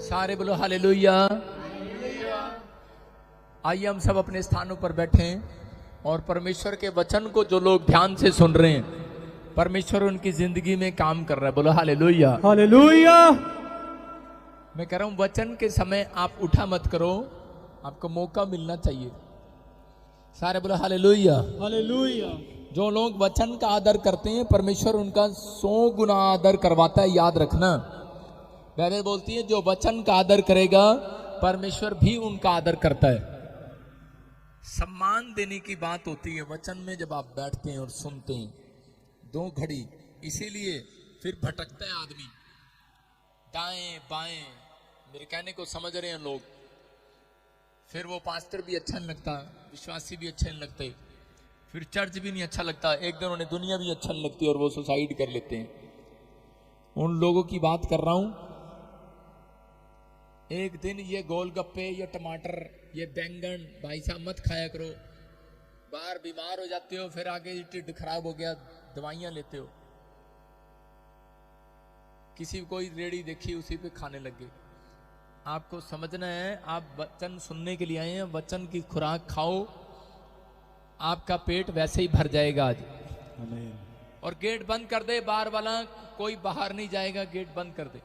सारे बोलो हालेलुया। आइए हम सब अपने स्थानों पर बैठे और परमेश्वर के वचन को जो लोग ध्यान से सुन रहे हैं, परमेश्वर उनकी जिंदगी में काम कर रहा है। बोलो हालेलुया हालेलुया। मैं कह रहा हूं वचन के समय आप उठा मत करो, आपको मौका मिलना चाहिए। सारे बोलो हालेलुया हालेलुया। जो लोग वचन का आदर करते हैं परमेश्वर उनका 100 गुना आदर करवाता है। याद रखना, बाइबल बोलती है जो वचन का आदर करेगा परमेश्वर भी उनका आदर करता है। सम्मान देने की बात होती है वचन में जब आप बैठते हैं और सुनते हैं 2 घड़ी, इसीलिए फिर भटकता है आदमी दाएं बाएं। मेरे कहने को समझ रहे हैं लोग? फिर वो पास्टर भी अच्छा नहीं लगता, विश्वासी भी अच्छे नहीं लगते, फिर चर्च भी नहीं अच्छा लगता, एक दिन उन्हें दुनिया भी अच्छा नहीं लगती और वो सुसाइड कर लेते हैं। उन लोगों की बात कर रहा हूं। एक दिन ये गोलगप्पे, ये टमाटर, ये बैंगन भाई साहब मत खाया करो, बाहर बीमार हो जाते हो, फिर आगे टिड्ड खराब हो गया दवाइयां लेते हो। किसी कोई रेड़ी देखी उसी पे खाने लग गए। आपको समझना है आप वचन सुनने के लिए आए हैं, वचन की खुराक खाओ, आपका पेट वैसे ही भर जाएगा आज। आमीन। और गेट बंद कर दे, बाहर वाला कोई बाहर नहीं जाएगा, गेट बंद कर दे,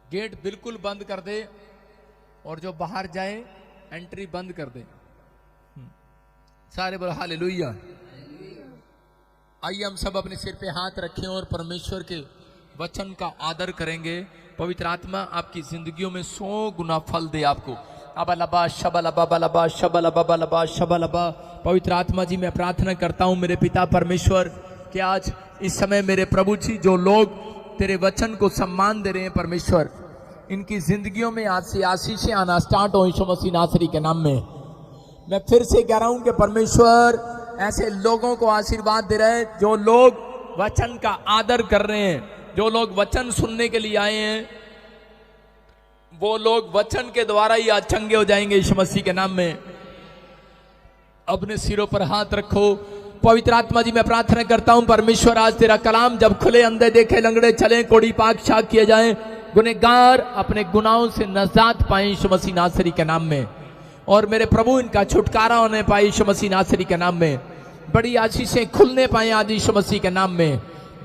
गेट बिल्कुल बंद कर दे, और जो बाहर जाए एंट्री बंद कर दे। सारे बोलो हालेलुया। आइए हम सब अपने सिर पे हाथ रखें और परमेश्वर के वचन का आदर करेंगे। पवित्र आत्मा आपकी जिंदगियों में 100 गुना फल दे आपको। अबलबा शबलबा बलबा शबलबा बलबा शबलबा। पवित्र आत्मा जी मैं प्रार्थना करता हूं मेरे पिता परमेश्वर कि आज इस समय मेरे प्रभु जी जो लोग तेरे वचन को सम्मान दे रहे हैं परमेश्वर, इनकी जिंदगियों में आज से आशीषें आना स्टार्ट हो यीशु मसीह नासरी के नाम में। मैं फिर से कह रहा हूं कि परमेश्वर ऐसे लोगों को आशीर्वाद दे रहे हैं जो लोग वचन का आदर कर रहे हैं, जो लोग वचन सुनने के लिए आए हैं, वो लोग वचन के द्वारा ही आज चंगे हो जाएंगे यीशु मसीह के नाम में। अपने सिरों पर हाथ रखो। पवित्र आत्मा जी मैं प्रार्थना करता हूं परमेश्वर आज तेरा कलाम जब खुले, अंधे देखे, लंगड़े चले, कोड़ी पाक शाक किए जाएं, गुनहगार अपने गुनाहों से नजात पाए यीशु मसीह नासरी के नाम में। और मेरे प्रभु इनका छुटकारा होने पाए यीशु मसीह नासरी के नाम में। बड़ी आशीषें खुलने पाए आज यीशु मसीह के नाम में।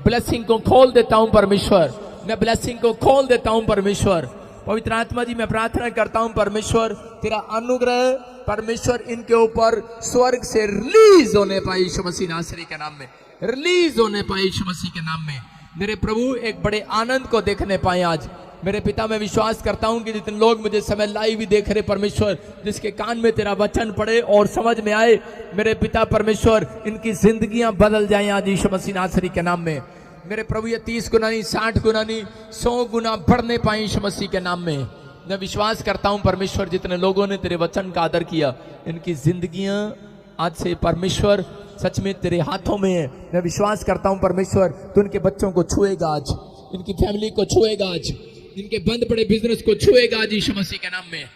ब्लेसिंग को खोल देता हूं परमेश्वर, मैं ब्लेसिंग को खोल देता हूं परमेश्वर। पवित्र आत्मा जी मैं प्रार्थना करता हूं परमेश्वर तेरा अनुग्रह परमेश्वर इनके ऊपर स्वर्ग से रिलीज होने पाए यीशु मसीह नासरी के नाम में, रिलीज होने पाए यीशु मसीह के नाम में। मेरे प्रभु एक बड़े आनंद को देखने पाए आज। मेरे पिता मैं विश्वास करता हूं कि जितने लोग मुझे समय लाइव भी देख रहे परमेश्वर, जिसके कान में तेरा वचन पड़े और समझ में आए, मेरे पिता परमेश्वर इनकी जिंदगियां बदल जाएं आज यीशु मसीह नासरी के नाम में। मेरे प्रभु ये 30 गुना नहीं, 60 गुना नहीं, 100 गुना बढ़ने पाए यीशु मसीह के नाम में। मैं विश्वास करता हूं परमेश्वर जितने लोगों ने तेरे वचन का आदर किया, इनकी जिंदगियां आज से परमेश्वर सच में तेरे हाथों में है। मैं विश्वास करता हूं परमेश्वर तू इनके बच्चों को छुएगा आज, इनकी फैमिली को छुएगा आज, इनके बंद पड़े बिजनेस को छुएगा आज यीशु मसीह के नाम में।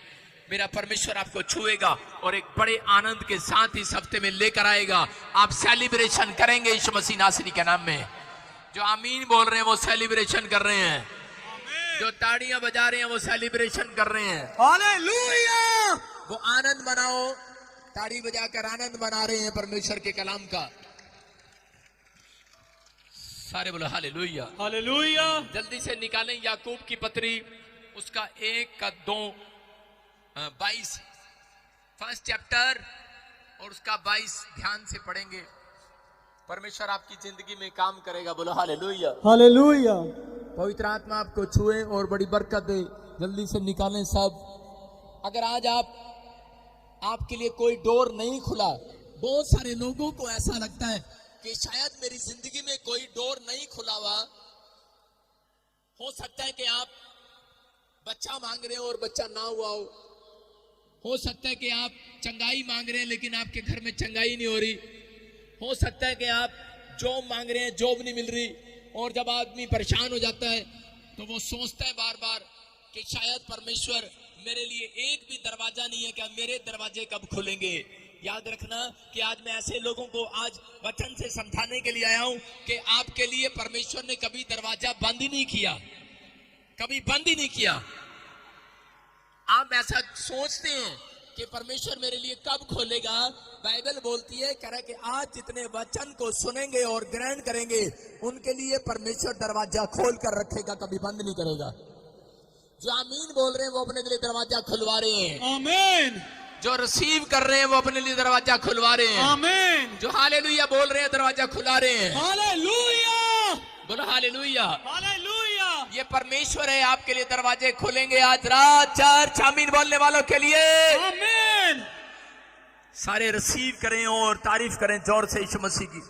मेरा परमेश्वर आपको छुएगा और एक बड़े आनंद के साथ इस हफ्ते में लेकर आएगा। आप सेलिब्रेशन करेंगे यीशु मसीह नासरी के नाम में। जो आमीन बोल रहे हैं वो सेलिब्रेशन कर रहे हैं, जो ताड़ियां बजा रहे हैं वो सेलिब्रेशन कर रहे हैं। हालेलुया। वो आनंद मनाओ, ताड़ी बजाकर आनंद मना रहे हैं परमेश्वर के कलाम का। सारे बोलो हालेलुया हालेलुया। जल्दी से निकालें याकूब की पत्री, उसका 1:22 फर्स्ट चैप्टर और उसका 22 ध्यान से पढ़ेंगे। परमेश्वर आपकी जिंदगी में काम करेगा। बोलो हालेलुया हालेलुया। पवित्र आत्मा आपको छुए और बड़ी बरकत दे। जल्दी से निकालें सब। अगर आज आपके लिए कोई डोर नहीं खुला, बहुत सारे लोगों को ऐसा लगता है कि शायद मेरी जिंदगी में कोई डोर नहीं खुला हुआ। हो सकता है कि आप बच्चा मांग रहे हो और बच्चा ना हुआ हो सकता है कि आप चंगाई मांग रहे हैं लेकिन आपके घर में चंगाई नहीं हो रही। हो सकता है कि आप जॉब मांग रहे हैं, जॉब नहीं मिल रही। और जब आदमी परेशान हो जाता है तो वो सोचता है बार बार कि शायद परमेश्वर मेरे लिए एक भी दरवाजा नहीं है, क्या मेरे दरवाजे कब खुलेंगे। याद रखना कि आज मैं ऐसे लोगों को आज वचन से समझाने के लिए आया हूं कि आपके लिए परमेश्वर ने कभी दरवाजा बंद ही नहीं किया, कभी बंद ही नहीं किया। आप ऐसा सोचते हैं कि परमेश्वर मेरे लिए कब खोलेगा। बाइबल बोलती है, कह रहा है कि आज जितने वचन को सुनेंगे और ग्रहण करेंगे उनके लिए परमेश्वर दरवाजा खोल कर रखेगा, कभी बंद नहीं करेगा। जो आमीन बोल रहे हैं वो अपने लिए दरवाजा खुलवा रहे हैं। आमीन। जो रिसीव कर रहे हैं वो अपने लिए दरवाजा खुलवा रहे हैं। आमीन। जो हालेलुया बोल रहे हैं दरवाजा खुला रहे हैं। हालेलुया। बोलो हालेलुया। हालेलुया। ये परमेश्वर है, आपके लिए दरवाजे खुलेंगे आज रात। चर्च आमीन बोलने वालों के लिए आमीन। सारे रिसीव करें और तारीफ करें जोर से यीशु मसीह की।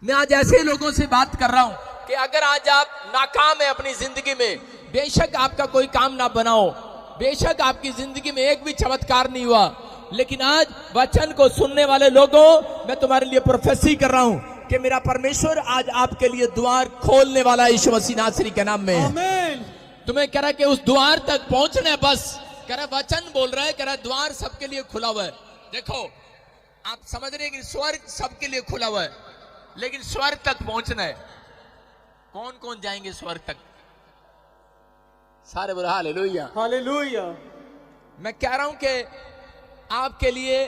मैं आज ऐसे लोगों से बात कर रहा हूं कि अगर आज आप नाकाम है अपनी जिंदगी में, बेशक आपका कोई काम ना बनाओ, बेशक आपकी जिंदगी में एक भी चमत्कार नहीं हुआ, लेकिन आज वचन को सुनने वाले लोगों, मैं तुम्हारे लिए प्रोफेसी कर रहा हूं कि मेरा परमेश्वर आज आपके लिए द्वार खोलने वाला है यीशु मसीह नासरी के नाम में। आमीन। तुम्हें कह रहा है कि उस द्वार तक पहुंचना है, बस कह रहा है वचन बोल रहा है, कह रहा है द्वार सबके लिए खुला हुआ है। देखो आप समझ रहे हैं कि स्वर्ग सबके लिए खुला हुआ है, लेकिन स्वर्ग तक पहुंचना है। कौन कौन जाएंगे स्वर्ग तक? सारे बोलो हालेलुया। हालेलुया। मैं कह रहा हूं कि आपके लिए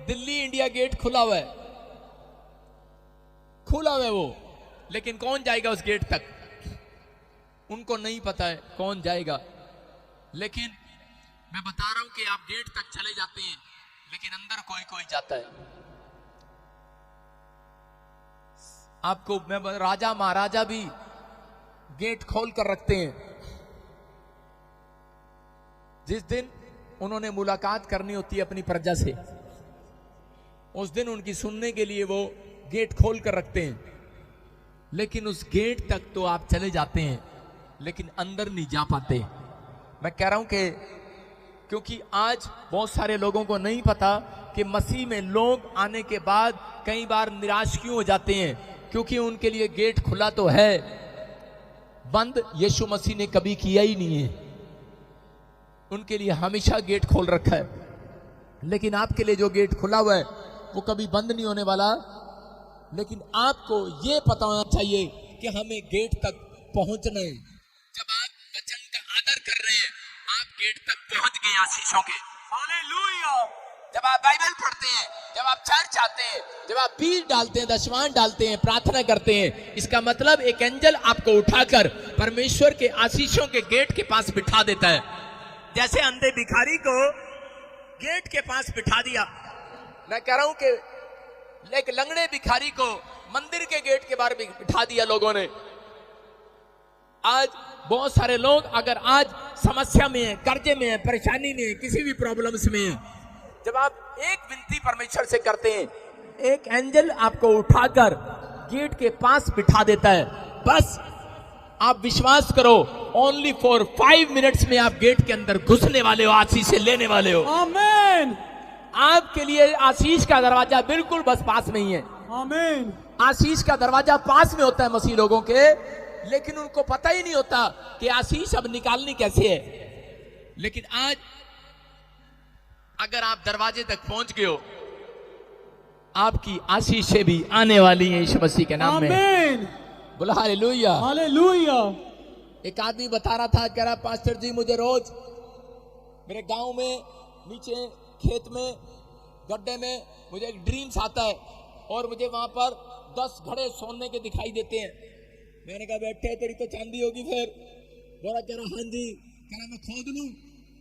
दिल्ली इंडिया गेट खुला हुआ है, खुला हुआ है वो, लेकिन कौन जाएगा उस गेट तक? उनको नहीं पता है कौन जाएगा। लेकिन मैं बता रहा हूं कि आप गेट तक चले जाते हैं, लेकिन अंदर कोई कोई जाता है। आपको मैं राजा महाराजा भी गेट खोल कर रखते हैं। जिस दिन उन्होंने मुलाकात करनी होती है अपनी प्रजा से, उस दिन उनकी सुनने के लिए वो गेट खोल कर रखते हैं। लेकिन उस गेट तक तो आप चले जाते हैं, लेकिन अंदर नहीं जा पाते। मैं कह रहा हूं कि क्योंकि आज बहुत सारे लोगों को नहीं पता कि मसीह में लोग आने के बाद कई बार निराश क्यों हो जाते हैं, क्योंकि उनके लिए गेट खुला तो है, बंद यीशु मसीह ने कभी किया ही नहीं है। उनके लिए हमेशा गेट खोल रखा है। लेकिन आपके लिए जो गेट खुला हुआ है वो कभी बंद नहीं होने वाला। लेकिन आपको ये पता होना चाहिए कि हमें गेट तक पहुंचना है। जब आप वचन का आदर कर रहे हैं, आप गेट तक पहुंच गए आशीषों के। हालेलुया। जब आप बाइबल पढ़ते हैं, जब आप चर्च आते हैं, जब आप बीज डालते हैं, दशवान डालते हैं, प्रार्थना करते हैं, इसका मतलब एक एंजल आपको उठाकर परमेश्वर के आशीषों के गेट के पास बिठा देता है। जैसे अंधे भिखारी को गेट के पास बिठा दिया, मैं कह रहा हूं कि एक लंगड़े भिखारी को मंदिर के गेट के बाहर बिठा दिया लोगों ने। आज बहुत सारे लोग अगर आज समस्या में है, कर्जे में है, परेशानी में है, किसी भी प्रॉब्लम्स में है, जब आप एक विनती परमेश्वर से करते हैं, एक एंजल आपको उठाकर गेट के पास बिठा देता है। बस आप विश्वास करो, ओनली फॉर 5 मिनट्स में आप गेट के अंदर घुसने वाले हो, आशीष से लेने वाले हो। आमीन। आपके लिए आशीष का दरवाजा बिल्कुल बस पास में ही है। आमीन। आशीष का दरवाजा पास में होता है मसीह लोगों के, लेकिन उनको पता ही नहीं होता कि आशीष अब निकालनी कैसे है। लेकिन आज अगर आप दरवाजे तक पहुंच गए हो, आपकी आशीषें भी आने वाली हैं यीशु मसीह के नाम में। आमीन। बोला हालेलुया। हालेलुया। एक आदमी बता रहा था, कह रहा पास्टर जी मुझे रोज मेरे गांव में नीचे खेत में गड्ढे में मुझे एक ड्रीम्स आता है और मुझे वहां पर 10 घड़े सोने के दिखाई देते हैं। मैंने कहा बैठे तेरी तो चांदी होगी फिर। बोला कह रहा हाँ जी। कह रहा मैं खोद लूं।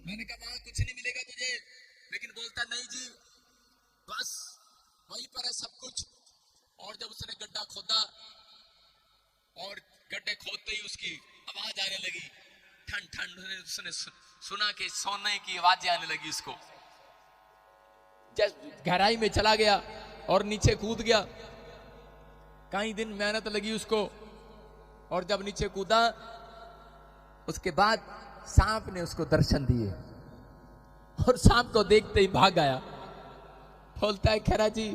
मैंने कहा वहां कुछ नहीं मिलेगा तुझे, लेकिन बोलता नहीं जी बस वहीं पर है सब कुछ। और जब उसने गड्ढा खोदा और गड्ढे खोदते ही उसकी आवाज आने लगी, ठंड ठंड, उसने सुना कि सोने की आवाजें आने लगी उसको। गहराई में चला गया और नीचे कूद गया। कई दिन मेहनत लगी उसको, और जब नीचे कूदा उसके बाद सांप ने उसको दर्शन दिए और सांप को देखते ही भाग आया। बोलता है खैरा जी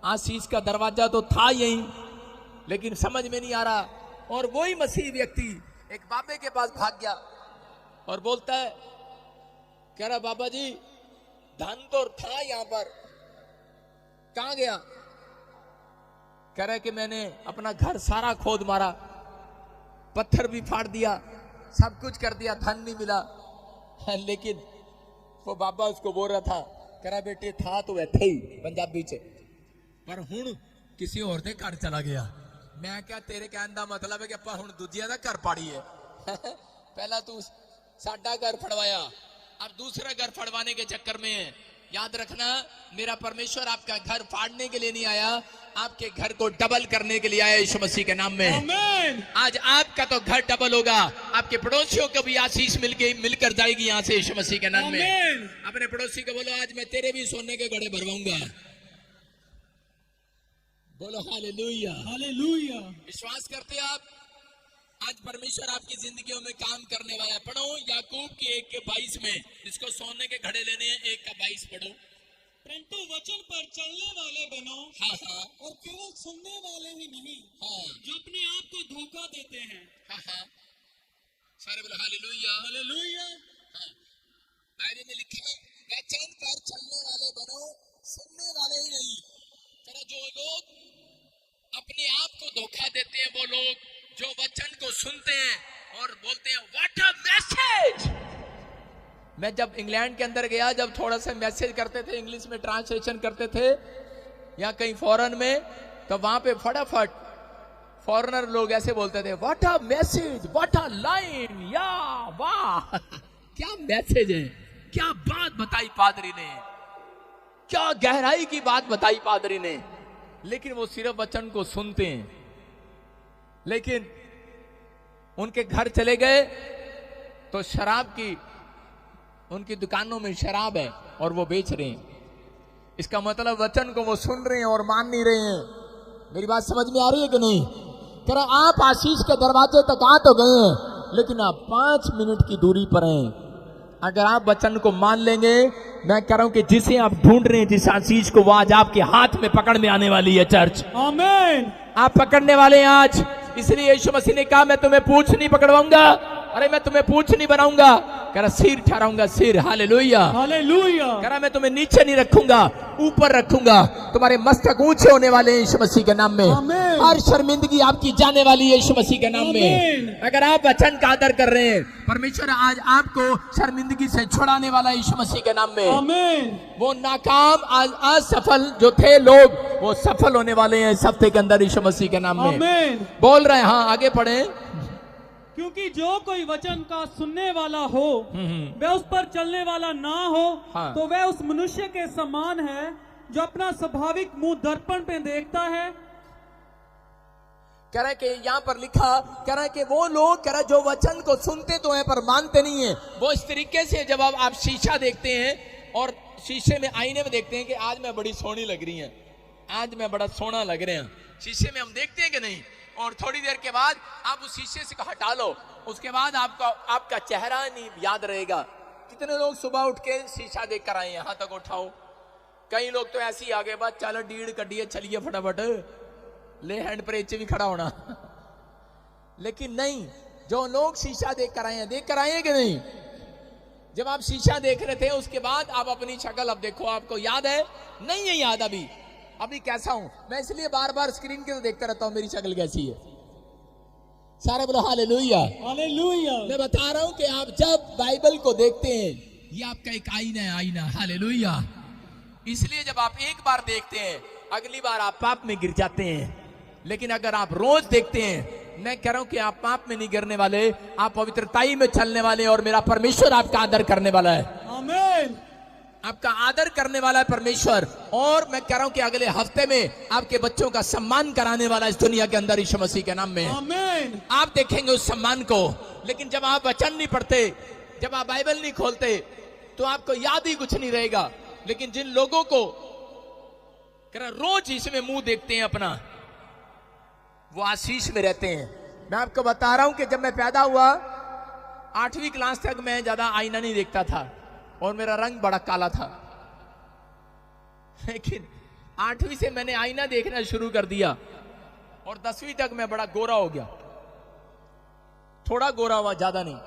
आशीष का दरवाजा तो था यहीं, लेकिन समझ में नहीं आ रहा। और वही मसीह व्यक्ति एक बाबे के पास भाग गया और बोलता है कह रहा बाबा जी धन तो था यहां पर, कहां गया? कह रहा कि मैंने अपना घर सारा खोद मारा, पत्थर भी फाड़ दिया, सब कुछ कर दिया, धन नहीं मिला। लेकिन वो बाबा उसको बोल रहा था, कह रहा बेटे था तो वैसे ही पंजाबी च, पर हुण किसी और दे घर चला गया। मैं क्या तेरे कहने का मतलब है कि ਆਪਾਂ ਹੁਣ ਦੂਜਿਆਂ ਦਾ घर पाड़ीए। पहला तू साडा घर फड़वाया, अब दूसरा घर फड़वाने के चक्कर में। याद रखना, मेरा परमेश्वर आपका घर फाड़ने के लिए नहीं आया, आपके घर को डबल करने के लिए आया यीशु मसीह के नाम में। आमीन। आज आपका तो घर डबल होगा, आपके पड़ोसियों को भी आशीष मिलकर जाएगी यहाँ से यीशु मसीह के नाम में। आमीन। अपने पड़ोसी को बोलो, आज मैं तेरे भी सोने के घड़े भरवाऊंगा। बोलो हालेलुया। हालेलुया। विश्वास करते आप? आज परमेश्वर आपकी जिंदगियों में काम करने वाला है। पढ़ो याकूब की 1:22 में, जिसको सोने के घड़े लेने हैं 1:22 पढ़ो। परंतु वचन पर चलने वाले बनो, हाँ हाँ और केवल सुनने वाले ही नहीं, हाँ जो अपने आप को धोखा देते हैं। हाँ हाँ, सारे बोलो हालेलुया। हालेलुया। बाइबल में लिखा है, वचन पर चलने वाले बनो, सुनने वाले ही नहीं। जरा जो लोग अपने आप को धोखा देते हैं, वो लोग जो वचन को सुनते हैं और बोलते हैं व्हाट अ मैसेज। मैं जब इंग्लैंड के अंदर गया, जब थोड़ा सा मैसेज करते थे, इंग्लिश में ट्रांसलेशन करते थे या कहीं फॉरेन में, तो वहां पे फटाफट फॉरेनर लोग ऐसे बोलते थे, what a message, what a line, या वाह क्या मैसेज है, क्या बात बताई पादरी ने, क्या गहराई की बात बताई पादरी ने। लेकिन वो सिर्फ वचन को सुनते हैं, लेकिन उनके घर चले गए तो शराब की, उनकी दुकानों में शराब है और वो बेच रहे हैं। इसका मतलब वचन को वो सुन रहे हैं और मान नहीं रहे हैं। मेरी बात समझ में आ रही है कि नहीं? कह रहा आप आशीष के दरवाजे तक आ तो गए हैं, लेकिन आप 5 मिनट की दूरी पर हैं। अगर आप वचन को मान लेंगे, मैं कह रहा हूं कि जिसे आप ढूंढ रहे हैं, जिस आशीष को, वो आज आपके हाथ में पकड़ में आने वाली है। चर्च आमीन। आप पकड़ने वाले हैं आज। इसलिए यीशु मसीह ने कहा, मैं तुम्हें पूंछ नहीं पकड़वाऊंगा, अरे मैं तुम्हें पूंछ नहीं बनाऊंगा, कह रहा सिर ठहराऊंगा, सिर। हालेलुया। हालेलुया। कह रहा मैं तुम्हें नीचे नहीं रखूंगा, ऊपर रखूंगा। तुम्हारे मस्तक ऊंचे होने वाले हैं यीशु मसीह के नाम में। आमीन। हर शर्मिंदगी आपकी जाने वाली है यीशु मसीह के नाम में। आमीन। अगर आप वचन का आदर कर रहे हैं, परमेश्वर आज आपको शर्मिंदगी से छुड़ाने वाला है यीशु मसीह के नाम में। आमीन। वो नाकाम असफल जो थे लोग, वो सफल होने वाले हैं इस हफ्ते के अंदर यीशु मसीह के नाम में। आमीन। बोल रहे हैं, हाँ आगे पढ़े। क्योंकि जो कोई वचन का सुनने वाला हो, वह उस पर चलने वाला ना हो, हाँ। तो वह उस मनुष्य के समान है जो अपना स्वाभाविक मुंह दर्पण पे देखता है। कह रहा है कि यहाँ पर लिखा, कह रहा है कि वो लोग, कह रहा है जो वचन को सुनते तो हैं पर मानते नहीं है। वो इस तरीके से, जब आप शीशा देखते हैं और शीशे में, आईने में देखते हैं कि आज मैं बड़ी सोहनी लग रही है, आज मैं बड़ा सोहना लग रहे हैं, शीशे में हम देखते हैं कि नहीं। और थोड़ी देर के बाद आप उस शीशे से हटा लो, उसके बाद आपका चेहरा नहीं याद रहेगा। कितने लोग सुबह उठ के शीशा देख कर आए, यहां तक उठाओ। कई लोग तो ऐसे ही आगे बात, चलो डीड़ कड्डिए, चलिए फटाफट, ले हैंड प्रेस भी खड़ा होना। लेकिन नहीं, जो लोग शीशा देख कर आए हैं कि नहीं? जब आप शीशा देख रहे थे, उसके बाद आप अपनी शक्ल अब देखो, आपको याद है? नहीं है याद अभी कैसा हूं मैं, इसलिए बार बार स्क्रीन के तो देखता रहता हूं मेरी शक्ल कैसी है। सारे बोलो हालेलुया। हालेलुया। मैं बता रहा हूं कि आप जब बाइबल को देखते हैं, ये आपका एक आईना है, आईना। हालेलुया। इसलिए जब आप एक बार देखते हैं, अगली बार आप पाप में गिर जाते हैं। लेकिन अगर आप रोज देखते हैं, मैं कह रहा हूं कि आप पाप में नहीं गिरने वाले, आप पवित्रताई में चलने वाले, और मेरा परमेश्वर आपका आदर करने वाला है। आमीन। आपका आदर करने वाला है परमेश्वर। और मैं कह रहा हूं कि अगले हफ्ते में आपके बच्चों का सम्मान कराने वाला इस दुनिया के अंदर यीशु मसीह के नाम में। आमीन। आप देखेंगे उस सम्मान को। लेकिन जब आप वचन नहीं पढ़ते, जब आप बाइबल नहीं खोलते, तो आपको याद ही कुछ नहीं रहेगा। लेकिन जिन लोगों को रोज इसमें मुंह देखते हैं अपना, वो आशीष में रहते हैं। मैं आपको बता रहा हूं कि जब मैं पैदा हुआ, 8वीं क्लास तक मैं ज्यादा आईना नहीं देखता था और मेरा रंग बड़ा काला था। लेकिन 8वीं से मैंने आईना देखना शुरू कर दिया और 10वीं तक मैं बड़ा गोरा हो गया। थोड़ा गोरा हुआ, ज्यादा नहीं।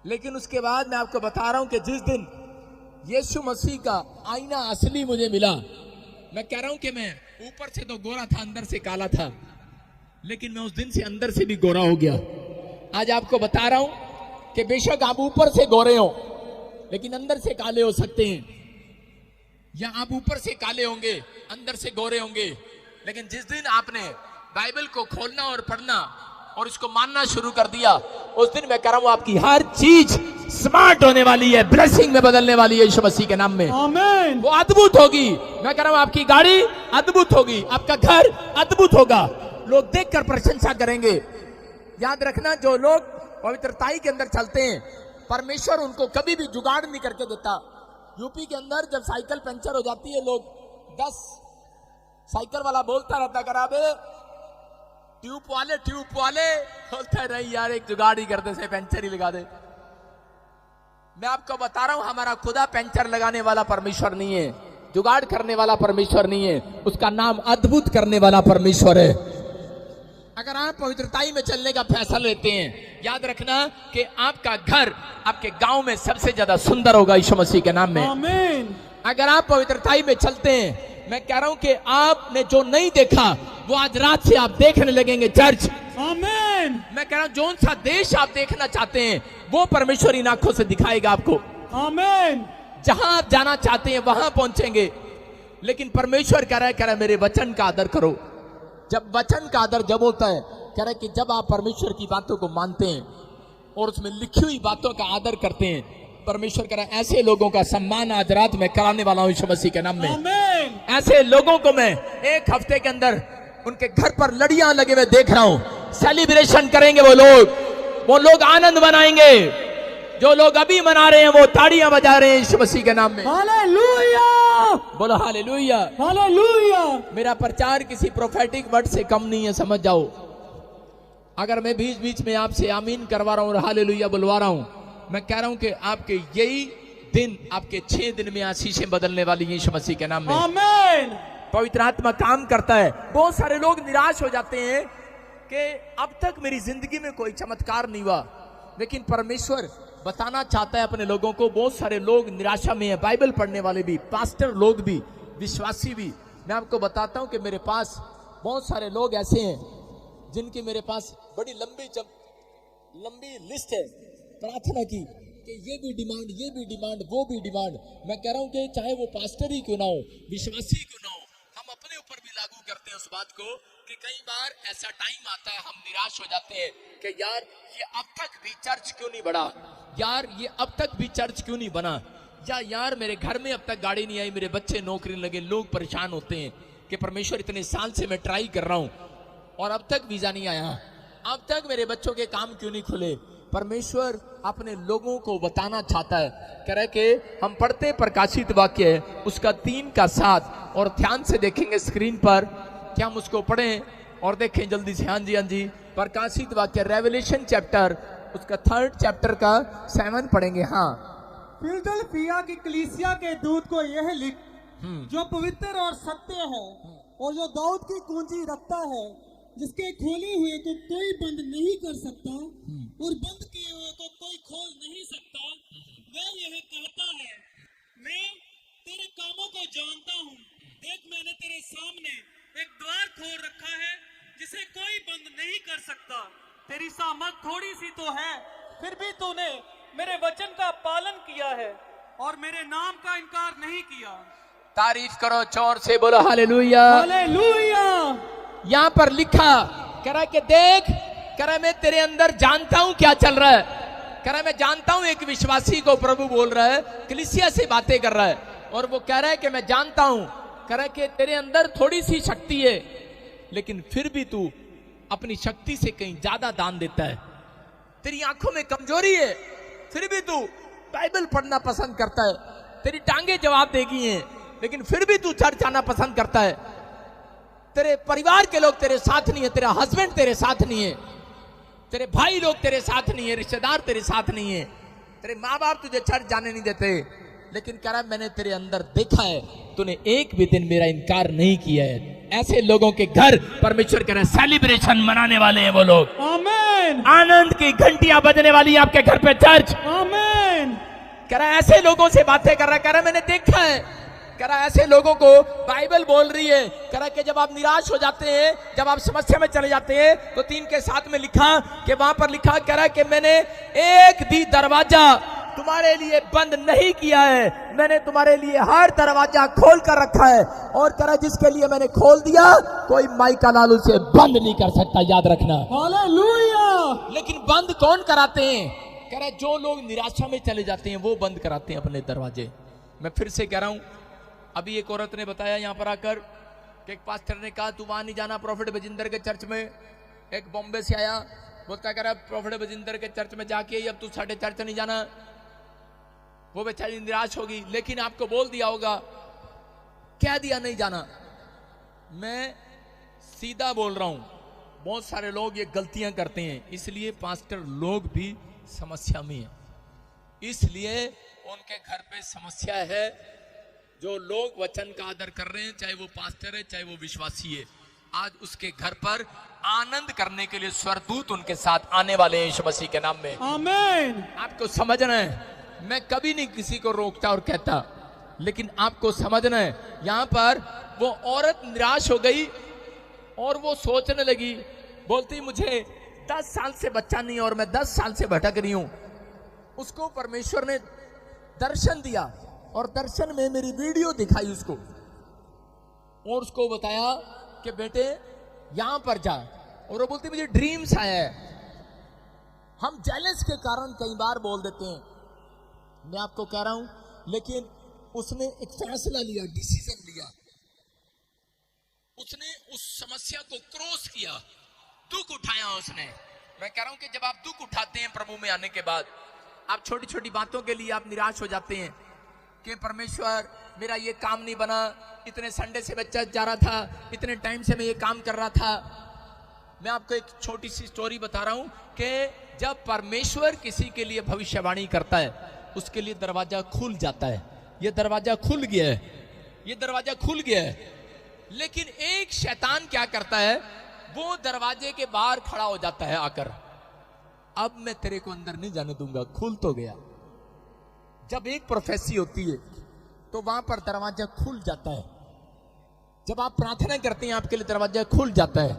लेकिन उसके बाद मैं आपको बता रहा हूं कि जिस दिन यीशु मसीह का आईना असली मुझे मिला, मैं कह रहा हूं कि मैं ऊपर से तो गोरा था, अंदर से काला था, लेकिन मैं उस दिन से अंदर से भी गोरा हो गया। आज आपको बता रहा हूं कि बेशक आप ऊपर से गोरे हो लेकिन अंदर से काले हो सकते हैं, या आप ऊपर से काले होंगे अंदर से गोरे होंगे। लेकिन जिस दिन आपने बाइबल को खोलना और पढ़ना और इसको मानना शुरू कर दिया, उस दिन मैं कह रहा हूं आपकी हर चीज स्मार्ट होने वाली है, ब्लेसिंग में बदलने वाली है यीशु मसीह के नाम में। आमीन। वो अद्भुत होगी। मैं कह रहा हूं आपकी गाड़ी अद्भुत होगी, आपका घर अद्भुत होगा, लोग देखकर प्रशंसा करेंगे। याद रखना, जो लोग पवित्रताई के अंदर चलते हैं परमेश्वर उनको कभी भी जुगाड़ नहीं करके देता। यूपी के अंदर जब साइकिल पंचर हो जाती है, लोग 10 साइकिल वाला बोलता रहता कराबे ट्यूब वाले बोलता रही यार एक जुगाड़ ही करते से पंचर ही लगा दे। मैं आपको बता रहा हूं हमारा खुदा पंचर लगाने वाला परमेश्वर नहीं है, जुगाड़ करने वाला परमेश्वर नहीं है, उसका नाम अद्भुत करने वाला परमेश्वर है। अगर आप पवित्रताई में चलने का फैसला लेते हैं, याद रखना कि आपका घर आपके गांव में सबसे ज्यादा सुंदर होगा यीशु मसीह के नाम में। आमीन। अगर आप पवित्रताई में चलते हैं, मैं कह रहा हूं कि आपने जो नहीं देखा वो आज रात से आप देखने लगेंगे चर्च। आमीन। मैं कह रहा हूं जो सा देश आप देखना चाहते हैं वो परमेश्वर इन आंखों से दिखाएगा आपको। आमीन। जहां आप जाना चाहते हैं वहां पहुंचेंगे। लेकिन परमेश्वर कह रहा है मेरे वचन का आदर करो। जब वचन का आदर जब होता है, कह रहा है कि जब आप परमेश्वर की बातों को मानते हैं और उसमें लिखी हुई बातों का आदर करते हैं, परमेश्वर कह रहा है ऐसे लोगों का सम्मान आज रात में कराने वाला हूं यीशु मसीह के नाम में। आमीन। ऐसे लोगों को मैं एक हफ्ते के अंदर उनके घर पर लड़ियां लगे हुए देख रहा हूं। सेलिब्रेशन करेंगे वो लोग आनंद मनाएंगे। जो लोग अभी मना रहे हैं वो ताड़ियां बजा रहे हैं यीशु मसीह के नाम में। हालेलुया। बोलो हालेलुया। हालेलुया। मेरा प्रचार किसी प्रोफेटिक वर्ड से कम नहीं है, समझ जाओ। अगर मैं बीच बीच में आपसे आमीन करवा रहा हूं और हालेलुया बुलवा रहा हूं, मैं कह रहा हूं कि आपके यही दिन, आपके 6 दिन में आशीषें बदलने वाली है यीशु मसीह के नाम में। आमीन। पवित्र आत्मा काम करता है। बहुत सारे लोग निराश हो जाते हैं कि अब तक मेरी जिंदगी में कोई चमत्कार नहीं हुआ, लेकिन परमेश्वर बताना चाहता है अपने लोगों को। बहुत सारे लोग निराशा में हैं, बाइबल पढ़ने वाले भी, पास्टर लोग भी, विश्वासी भी। मैं आपको बताता हूं कि मेरे पास बहुत सारे लोग ऐसे हैं जिनकी मेरे पास बड़ी लंबी लिस्ट है प्रार्थना की कि ये भी डिमांड वो भी डिमांड। मैं कह रहा हूं कि चाहे वो पास्टर ही क्यों ना हो, विश्वासी क्यों ना हो, हम अपने ऊपर भी लागू करते हैं उस बात को कि कई बार ऐसा टाइम आता है हम निराश हो जाते हैं कि यार ये अब तक भी चर्च क्यों नहीं बढ़ा, यार ये अब तक भी चर्च क्यों नहीं बना, या यार मेरे घर में अब तक गाड़ी नहीं आई, मेरे बच्चे नौकरी नहीं लगे। लोग परेशान होते हैं कि परमेश्वर इतने साल से मैं ट्राई कर रहा हूं और अब तक वीजा नहीं आया, अब तक मेरे बच्चों के काम क्यों नहीं खुले। परमेश्वर अपने लोगों को बताना चाहता है, कह रहा है कि हम पढ़ते प्रकाशित वाक्य है उसका 3 का 7 और ध्यान से देखेंगे स्क्रीन पर, क्या हम उसको पढ़ें और देखें जल्दी से। हाँ जी, प्रकाशित वाक्य रेवलेशन चैप्टर उसका 3rd चैप्टर का 7 पढ़ेंगे। हाँ, फिलदुलफिया की कलीसिया के दूत को यह लिख, जो पवित्र और सत्य है और जो दाऊद की कुंजी रखता है, जिसके खोले हुए को कोई बंद नहीं कर सकता और बंद किए हुए को कोई खोल नहीं सकता, वह यह कहता है, मैं तेरे कामों को जानता हूँ। देख मैंने तेरे सामने एक द्वार खोल रखा है जिसे कोई बंद नहीं कर सकता। तेरी सामर्थ थोड़ी सी तो है, फिर भी तूने मेरे वचन का पालन किया है और मेरे नाम का इनकार नहीं किया। तारीफ करो चौर से, बोलो हालेलुया। हालेलुया। यहां पर लिखा, कह रहा है कि देख, कह रहा है मैं तेरे अंदर जानता हूं क्या चल रहा है, कह रहा है मैं जानता हूं। एक विश्वासी को प्रभु बोल रहा है, कलीसिया से बातें कर रहा है और वो कह रहा है कि मैं जानता हूं, कह रहा है कि तेरे अंदर थोड़ी सी शक्ति है लेकिन फिर भी तू अपनी शक्ति से कहीं ज्यादा दान देता है। तेरी आंखों में कमजोरी है फिर भी तू बाइबल पढ़ना पसंद करता है। तेरी टांगे जवाब देगी हैं लेकिन फिर भी तू चर्च आना पसंद करता है। तेरे परिवार के लोग तेरे साथ नहीं है, तेरा हस्बैंड तेरे साथ नहीं है, तेरे भाई लोग तेरे साथ नहीं है, रिश्तेदार तेरे साथ नहीं है, तेरे माँ बाप तुझे चर्च जाने नहीं देते, लेकिन कह रहा मैंने तेरे अंदर देखा है, तूने एक भी दिन मेरा इनकार नहीं किया है। ऐसे लोगों के घर परमेश्वर कह रहा है सेलिब्रेशन मनाने वाले हैं वो लोग। आमीन। आनंद की घंटियां बजने वाली आपके घर पे चर्च। आमीन। कह रहा है ऐसे लोगों से बातें कर रहा है, कह रहा है मैंने देखा है, कह रहा ऐसे लोगों को बाइबल बोल रही है, कह रहा कि जब आप निराश हो जाते हैं, जब आप समस्या में चले जाते हैं, तो 3 के 7 में लिखा कि वहां पर लिखा, कह रहा कि मैंने एक भी दरवाजा तुम्हारे लिए बंद नहीं किया है, मैंने तुम्हारे लिए हर दरवाजा खोल कर रखा है, और कह रहा जिसके लिए मैंने खोल दिया कोई माइका लाल उसे बंद नहीं कर सकता, याद रखना। हालेलुया। लेकिन बंद कौन कराते हैं? कह रहा जो लोग निराशा में चले जाते हैं वो बंद कराते हैं अपने दरवाजे। मैं फिर से कह रहा हूं, अभी एक औरत ने बताया यहां पर आकर कि एक पास्टर ने कहा तू वहां नहीं जाना प्रॉफिट बजिंदर के चर्च में। एक बॉम्बे से आया, बोलता कह रहा प्रॉफिट बजिंदर के चर्च में जाके अब तू साढ़े चर्च नहीं जाना। वो बेचारी निराश होगी, लेकिन आपको बोल दिया होगा, क्या दिया नहीं जाना। मैं सीधा बोल रहा हूं, बहुत सारे लोग ये गलतियां करते हैं, इसलिए पास्टर लोग भी समस्या में है, इसलिए उनके घर पे समस्या है। जो लोग वचन का आदर कर रहे हैं, चाहे वो पास्टर है चाहे वो विश्वासी है, आज उसके घर पर आनंद करने के लिए स्वर्गदूत उनके साथ आने वाले हैं यीशु मसीह के नाम में। आमीन। आपको समझना है, मैं कभी नहीं किसी को रोकता और कहता, लेकिन आपको समझना है, यहां पर वो औरत निराश हो गई और वो सोचने लगी, बोलती मुझे 10 साल से बच्चा नहीं और मैं 10 साल से भटक रही हूं। उसको परमेश्वर ने दर्शन दिया और दर्शन में मेरी वीडियो दिखाई उसको, और उसको बताया कि बेटे यहां पर जा, और वो बोलती मुझे ड्रीम्स आया है। हम जेलस के कारण कई बार बोल देते हैं, मैं आपको कह रहा हूं, लेकिन उसने एक फैसला लिया, डिसीजन लिया, उसने उस समस्या को क्रॉस किया, दुख उठाया उसने। मैं कह रहा हूं कि जब आप दुख उठाते हैं प्रभु में आने के बाद, आप छोटी छोटी बातों के लिए आप निराश हो जाते हैं कि परमेश्वर मेरा ये काम नहीं बना, इतने संडे से बच्चा जा रहा था, इतने टाइम से मैं ये काम कर रहा था। मैं आपको एक छोटी सी स्टोरी बता रहा हूं कि जब परमेश्वर किसी के लिए भविष्यवाणी करता है, उसके लिए दरवाजा खुल जाता है। ये दरवाजा खुल गया है, ये दरवाजा खुल गया है, लेकिन एक शैतान क्या करता है, वो दरवाजे के बाहर खड़ा हो जाता है आकर, अब मैं तेरे को अंदर नहीं जाने दूंगा, खुल तो गया। जब एक प्रोफेसी होती है तो वहां पर दरवाजा खुल जाता है, जब आप प्रार्थना करते हैं आपके लिए दरवाजा खुल जाता है।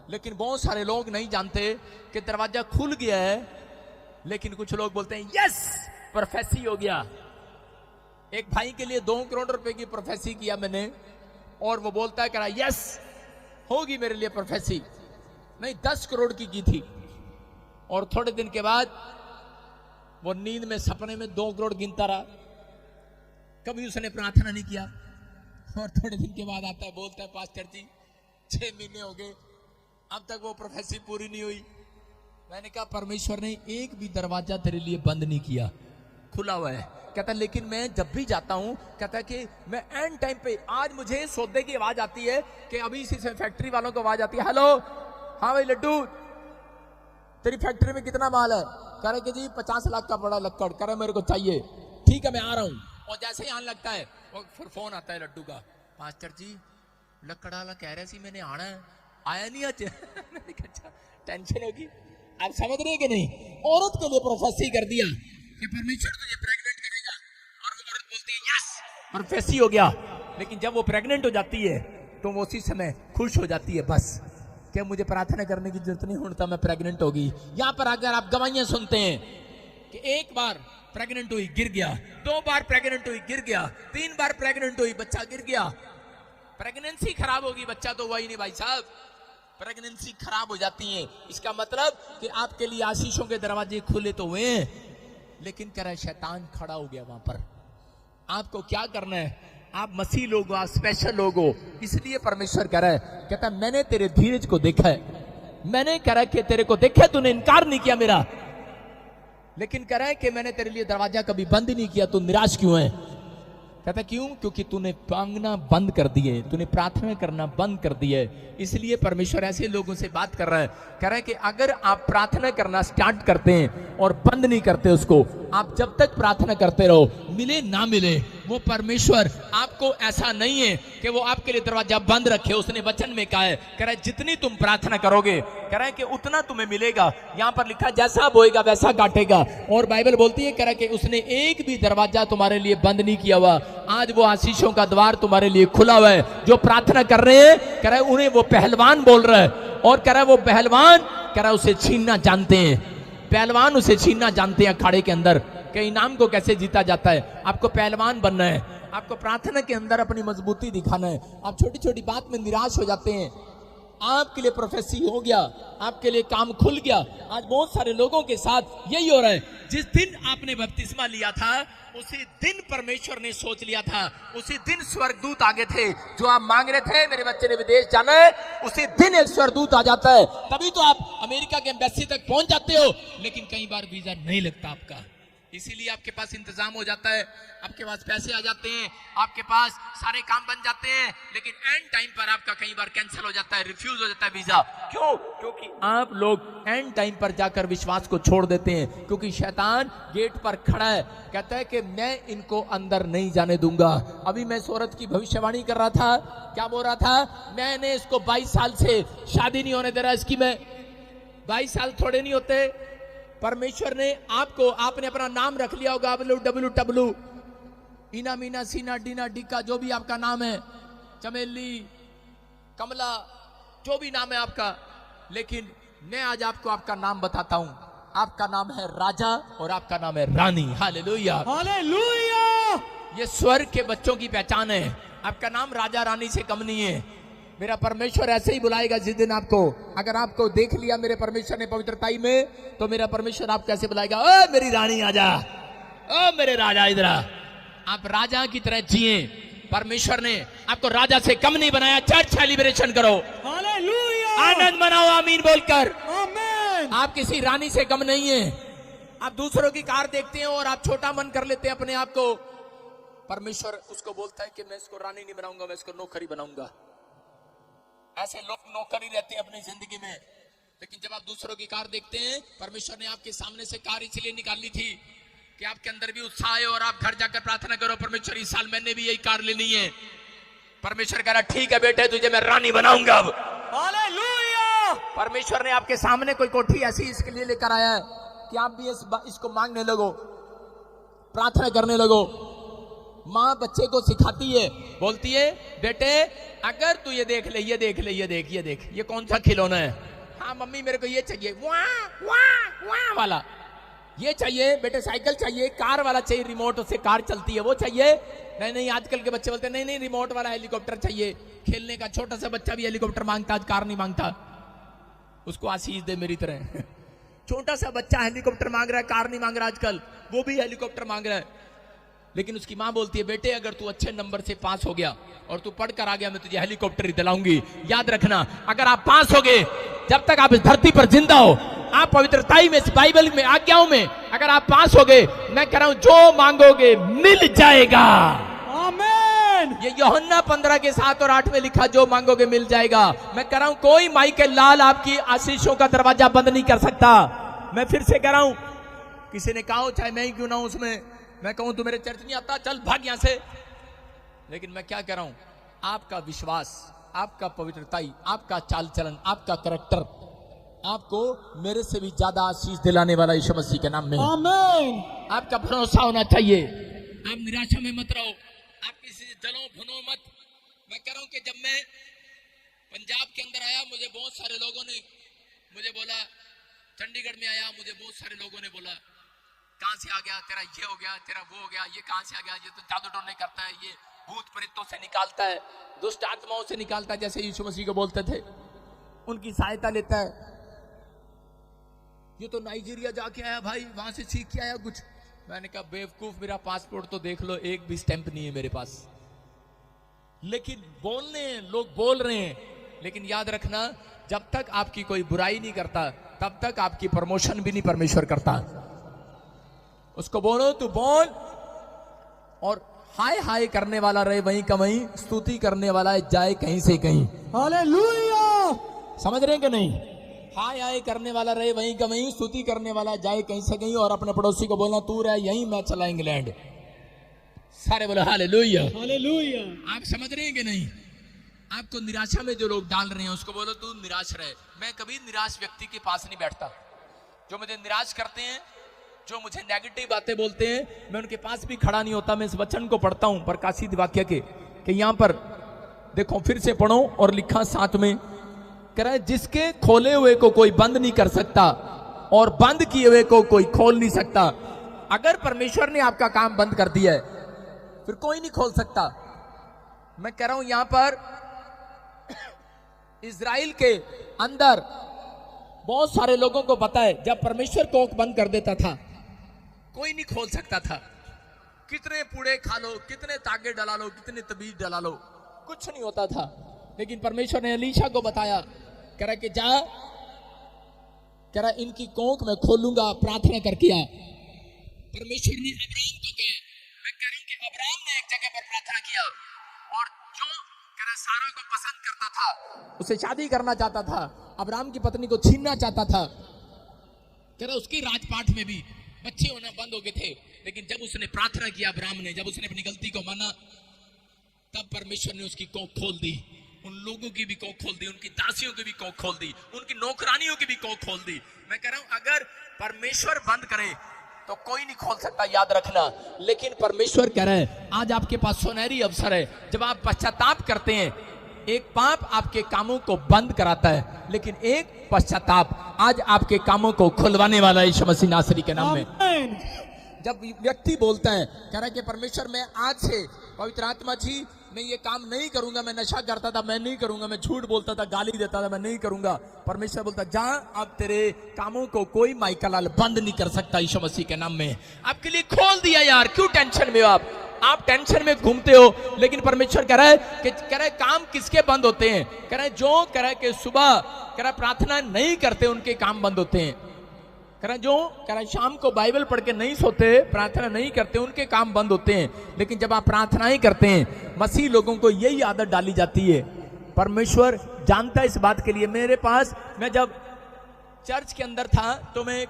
लेकिन बहुत सारे लोग नहीं जानते कि दरवाजा खुल गया है, लेकिन कुछ लोग बोलते हैं यस प्रोफेसी हो गया। एक भाई के लिए 2 करोड़ रुपए की प्रोफेसी किया मैंने, और वो बोलता है कह रहा यस होगी मेरे लिए प्रोफेसी, नहीं 10 करोड़ की थी, और थोड़े दिन के बाद वो नींद में सपने में 2 करोड़ गिनता रहा, कभी उसने प्रार्थना नहीं किया, और थोड़े दिन के बाद आता है बोलता है पास्टर जी 6 महीने हो गए अब तक वो प्रोफेसी पूरी नहीं हुई। मैंने कहा परमेश्वर ने एक भी दरवाजा तेरे लिए बंद नहीं किया, खुला हुआ है। कहता लेकिन मैं जब भी जाता हूं, कहता कि मैं एंड टाइम पे, आज मुझे सौदे की आवाज आती है कि अभी इसी से फैक्ट्री वालों को आवाज आती है, हेलो हाँ भाई लड्डू तेरी फैक्ट्री में कितना माल है? कह रहे कि जी 50 लाख का बड़ा लक्कड़, कह रहे मेरे को चाहिए, ठीक है मैं आ रहा हूं। और जैसे ही आने लगता है वो फिर फोन आता है लड्डू का, पास्टर जी लक्कड़ वाला कह रहे सी मैंने आना है, आया नहीं आज। मैंने कहा अच्छा टेंशन होगी। आप समझ रहे कि नहीं? औरत के लिए प्रोफेसी कर दिया कि परमेश्वर तुझे प्रेग्नेंट करेगा, और वो औरत बोलती है यस प्रोफेसी हो गया। लेकिन जब वो प्रेग्नेंट हो जाती है तो वो उसी समय खुश हो जाती है, बस क्या मुझे प्रार्थना करने की जरूरत नहीं होता, मैं प्रेग्नेंट होगी। यहां पर अगर आप गवाहियां सुनते हैं कि एक बार प्रेग्नेंट हुई गिर गया, 2 बार प्रेग्नेंट हुई गिर गया, 3 बार प्रेग्नेंट हुई बच्चा गिर गया, प्रेगनेंसी खराब होगी, बच्चा तो हुआ ही नहीं भाई साहब, प्रेगनेंसी खराब हो जाती है। इसका मतलब कि आपके लिए आशीषों के दरवाजे खुले तो हुए हैं, लेकिन कह रहा है शैतान खड़ा हो गया वहां पर। आपको क्या करना है? आप मसीह लोग हो, आप स्पेशल लोग हो, इसलिए परमेश्वर कह रहा है, कहता है मैंने तेरे धीरज को देखा है, मैंने कह रहा है कि तेरे को देखा, तूने इनकार नहीं किया मेरा, लेकिन कह रहा है कि मैंने तेरे लिए दरवाजा कभी बंद नहीं किया, तू निराश क्यों है? कहता क्यों? क्योंकि तूने मांगना बंद कर दिए, तूने प्रार्थना करना बंद कर दिए। इसलिए परमेश्वर ऐसे लोगों से बात कर रहा है, कह रहा है कि अगर आप प्रार्थना करना स्टार्ट करते हैं और बंद नहीं करते उसको, आप जब तक प्रार्थना करते रहो, मिले ना मिले वो परमेश्वर आपको ऐसा नहीं है कि वो आपके लिए दरवाजा बंद रखे। उसने वचन में कहा है, कह रहा है जितनी तुम प्रार्थना करोगे, कह रहा है कि उतना तुम्हें मिलेगा। यहाँ पर लिखा है जैसा बोएगा वैसा काटेगा। और बाइबल बोलती है, कह रहा है कि उसने एक भी दरवाजा तुम्हारे लिए बंद नहीं किया हुआ। आज वो आशीषों का द्वार तुम्हारे लिए खुला हुआ है। जो प्रार्थना कर रहे हैं, कह रहा है उन्हें वो पहलवान बोल रहा है। और कह रहा है वो पहलवान, कह रहा है उसे छीनना जानते हैं। पहलवान उसे छीनना जानते हैं अखाड़े के अंदर कि इनाम को कैसे जीता जाता है। आपको पहलवान बनना है, आपको प्रार्थना के अंदर अपनी मजबूती दिखाना है। आप छोटी छोटी बात में निराश हो जाते हैं। आपके लिए प्रोफेसी हो गया, आपके लिए काम खुल गया। आज बहुत सारे लोगों के साथ यही हो रहा है। जिस दिन आपने बपतिस्मा लिया था, उसी दिन परमेश्वर ने सोच लिया था, उसी दिन स्वर्गदूत आगे थे। जो आप मांग रहे थे, मेरे बच्चे ने विदेश जाना है, उसी दिन एक स्वर्गदूत आ जाता है। तभी तो आप अमेरिका के एम्बेसी तक पहुंच जाते हो। लेकिन कई बार वीजा नहीं लगता आपका, इसीलिए आपके पास इंतजाम हो जाता है, आपके पास पैसे आ जाते हैं, आपके पास सारे काम बन जाते हैं। लेकिन एंड टाइम पर आपका कई बार कैंसिल हो जाता है, रिफ्यूज हो जाता है वीजा। क्यों? क्योंकि आप लोग एंड टाइम पर जाकर विश्वास को छोड़ देते हैं। क्योंकि शैतान गेट पर खड़ा है, कहता है कि मैं इनको अंदर नहीं जाने दूंगा। अभी मैं इस औरत की भविष्यवाणी कर रहा था, क्या बोल रहा था, मैंने इसको 22 साल से शादी नहीं होने दे रहा इसकी। मैं 22 साल थोड़े नहीं होते। परमेश्वर ने आपको, आपने अपना नाम रख लिया होगा WWW, इना मीना सीना डीना डिका, जो भी आपका नाम है, चमेली, कमला, जो भी नाम है आपका। लेकिन मैं आज आपको आपका नाम बताता हूं। आपका नाम है राजा और आपका नाम है रानी। Hallelujah, hallelujah. ये स्वर्ग के बच्चों की पहचान है। आपका नाम राजा रानी से कम नहीं है। मेरा परमेश्वर ऐसे ही बुलाएगा जिस दिन आपको, अगर आपको देख लिया मेरे परमेश्वर ने पवित्रताई में, तो मेरा परमेश्वर आपको कैसे बुलाएगा, ओ मेरी रानी आजा, ओ मेरे राजा इधर आ। आप राजा की तरह जिए। परमेश्वर ने आपको राजा से कम नहीं बनाया। चर्च सेलिब्रेशन करो, हालेलुया, आनंद मनाओ, आमीन बोलकर। आमीन। आप किसी रानी से कम नहीं है। आप दूसरों की कार देखते हैं और आप छोटा मन कर लेते हैं अपने आप को। परमेश्वर उसको बोलता है कि मैं इसको रानी नहीं बनाऊंगा, मैं इसको नौकरी बनाऊंगा। ऐसे लोग नौकरी रहते हैं अपनी जिंदगी में। लेकिन जब आप दूसरों की कार देखते हैं, परमेश्वर ने आपके सामने से कार इसलिए निकाली थी कि आपके अंदर भी उत्साह है और आप घर जाकर प्रार्थना करो, परमेश्वर इस साल मैंने भी यही कार लेनी है। परमेश्वर कह रहा ठीक है बेटे, तुझे मैं रानी बनाऊंगा अब। हालेलुया। परमेश्वर ने आपके सामने कोई कोठी ऐसी इसके लिए लेकर आया है कि आप भी इसको मांगने लगो, प्रार्थना करने लगो। माँ बच्चे को सिखाती है, बोलती है बेटे अगर तू ये देख ले, ये देख ले, ये देख, ये देख, ये कौन सा खिलौना है। हाँ मम्मी मेरे को ये चाहिए, वाह वाह वाह वाला ये चाहिए। बेटे साइकिल चाहिए, कार वाला चाहिए, रिमोट से कार चलती है वो चाहिए। नहीं नहीं, आजकल के बच्चे बोलते हैं नहीं नहीं रिमोट वाला हेलीकॉप्टर चाहिए। खेलने का छोटा सा बच्चा भी हेलीकॉप्टर मांगता, आज कार नहीं मांगता। उसको आशीष दे मेरी तरह। छोटा सा बच्चा हेलीकॉप्टर मांग रहा है, कार नहीं मांग रहा आजकल, वो भी हेलीकॉप्टर मांग रहा है। लेकिन उसकी मां बोलती है बेटे अगर तू अच्छे नंबर से पास हो गया और तू पढ़कर आ गया, मैं तुझे हेलीकॉप्टर ही दिलाऊंगी। याद रखना, अगर आप पास हो गए, जब तक आप इस धरती पर जिंदा हो, आप पवित्रताई में, इस बाइबल में, आज्ञाओं में अगर आप पास हो गए, मैं कह रहा हूं जो मांगोगे मिल जाएगा। आमीन। ये यूहन्ना 15 के 7 और 8 में लिखा, जो मांगोगे मिल जाएगा। मैं कह रहा हूं कोई माई के लाल आपकी आशीषों का दरवाजा बंद नहीं कर सकता। मैं फिर से कह रहा हूं, किसी ने कहा चाहे मैं ही क्यों ना हूं उसमें, मैं कहूं तू मेरे चर्च नहीं आता, चल भाग यहां से। लेकिन मैं क्या कह रहा हूं, आपका विश्वास, आपका पवित्रताई, आपका चाल चलन, आपका करैक्टर आपको मेरे से भी ज्यादा आशीष दिलाने वाला यीशु मसीह के नाम में। आमीन। आपका भरोसा होना चाहिए। आप निराशा में मत रहो, आप किसी से जलो भुनो मत। मैं कह रहा हूं कि जब मैं पंजाब के अंदर आया, मुझे बहुत सारे लोगों ने मुझे बोला, चंडीगढ़ में आया, मुझे बहुत सारे लोगों ने बोला कहां से आ गया, तेरा ये हो गया, तेरा वो हो गया, ये कहां से आ गया, ये तो जादू टोने करता है, ये भूत प्रेतों से निकालता है, दुष्ट आत्माओं से निकालता है, जैसे यीशु मसीह को बोलते थे, उनकी सहायता लेता है। ये तो नाइजीरिया जाके आया भाई, वहां से सीख के आया कुछ। मैंने कहा बेवकूफ, मेरा पासपोर्ट तो देख लो, एक भी स्टैंप नहीं है मेरे पास। लेकिन बोलने लोग बोल रहे हैं, लेकिन याद रखना जब तक आपकी कोई बुराई नहीं करता तब तक आपकी प्रमोशन भी नहीं परमेश्वर करता। उसको बोलो तू बोल, और हाय हाय करने वाला रहे वहीं का वहीं, स्तुति करने वाला जाए कहीं से कहीं। हालेलुया। समझ रहे हैं कि नहीं? हाय हाय करने वाला रहे वहीं का वहीं, स्तुति करने वाला जाए कहीं से कहीं। और अपने पड़ोसी को बोलना तू रहे यहीं, मैं चला इंग्लैंड। सारे बोलो हालेलुया। हालेलुया। आप समझ रहे हैं कि नहीं? आपको निराशा में जो लोग डाल रहे हैं उसको बोलो तू निराश रहे। मैं कभी निराश व्यक्ति के पास नहीं बैठता। जो मुझे निराश करते हैं, जो मुझे नेगेटिव बातें बोलते हैं, मैं उनके पास भी खड़ा नहीं होता। मैं इस वचन को पढ़ता हूं प्रकाशित वाक्य के कि यहां पर देखो, फिर से पढ़ो और लिखा 7 में, कह रहा है जिसके खोले हुए को कोई बंद नहीं कर सकता और बंद किए हुए को कोई खोल नहीं सकता। अगर परमेश्वर ने आपका काम बंद कर दिया है फिर कोई नहीं खोल सकता। मैं कह रहा हूं यहां पर इज़राइल के अंदर बहुत सारे लोगों को पता है, जब परमेश्वर कोख बंद कर देता था कोई नहीं खोल सकता था। कितने पूड़े खा लो, कितने तागे डला लो, कितने तबीज डला लो, कुछ नहीं होता था। लेकिन परमेश्वर ने एलीशा को बताया, कह रहा कि जा, कह रहा इनकी कोख मैं खोलूंगा, प्रार्थना करके आ। परमेश्वर ने अब्राहम को कहा, मैं कह रहा हूं कि अब्राहम ने एक जगह पर प्रार्थना किया और जो कह रहा सारा को पसंद करता था, उसे शादी करना चाहता था, अब्राहम की पत्नी को छीनना चाहता था, कह रहा उसकी राजपाट में भी बच्चे होना बंद हो गए थे। लेकिन जब उसने प्रार्थना किया अब्राहम ने, जब उसने अपनी गलती को माना, तब परमेश्वर ने उसकी कोख खोल दी। उन लोगों की भी कोख खोल दी, उनकी दासियों की भी कोख खोल दी, उनकी नौकरानियों की भी कोख खोल दी। मैं कह रहा हूं अगर परमेश्वर बंद करे तो कोई नहीं खोल सकता, याद रखना। लेकिन परमेश्वर कह रहा है आज आपके पास सुनहरी अवसर है। जब आप पश्चाताप करते हैं, एक पाप आपके कामों को बंद कराता है, लेकिन एक पश्चाताप आज आपके कामों को खुलवाने वाला है यीशु मसीह नासरी के नाम में। जब व्यक्ति बोलता है, कह रहा है कि परमेश्वर मैं आज से, पवित्र आत्मा जी मैं ये काम नहीं करूंगा, मैं नशा करता था मैं नहीं करूंगा, मैं झूठ बोलता था, गाली देता था मैं नहीं करूंगा। परमेश्वर बोलता जा, अब तेरे कामों को कोई माइकलाल बंद नहीं कर सकता यीशु मसीह के नाम में। आपके लिए खोल दिया यार, क्यों टेंशन में हो आप टेंशन में घूमते हो। लेकिन परमेश्वर कह रहा है कि कह रहा है काम किसके बंद होते हैं, कह रहा है जो कह रहा है कि सुबह कह रहा है प्रार्थना नहीं करते उनके काम बंद होते हैं। कह रहा है जो कह रहा है शाम को बाइबल पढ़ के नहीं सोते, प्रार्थना नहीं करते, उनके काम बंद होते हैं। लेकिन जब आप प्रार्थना ही करते हैं, मसीह लोगों को यही आदत डाली जाती है। परमेश्वर जानता है इस बात के लिए। मेरे पास, मैं जब चर्च के अंदर था तो मैं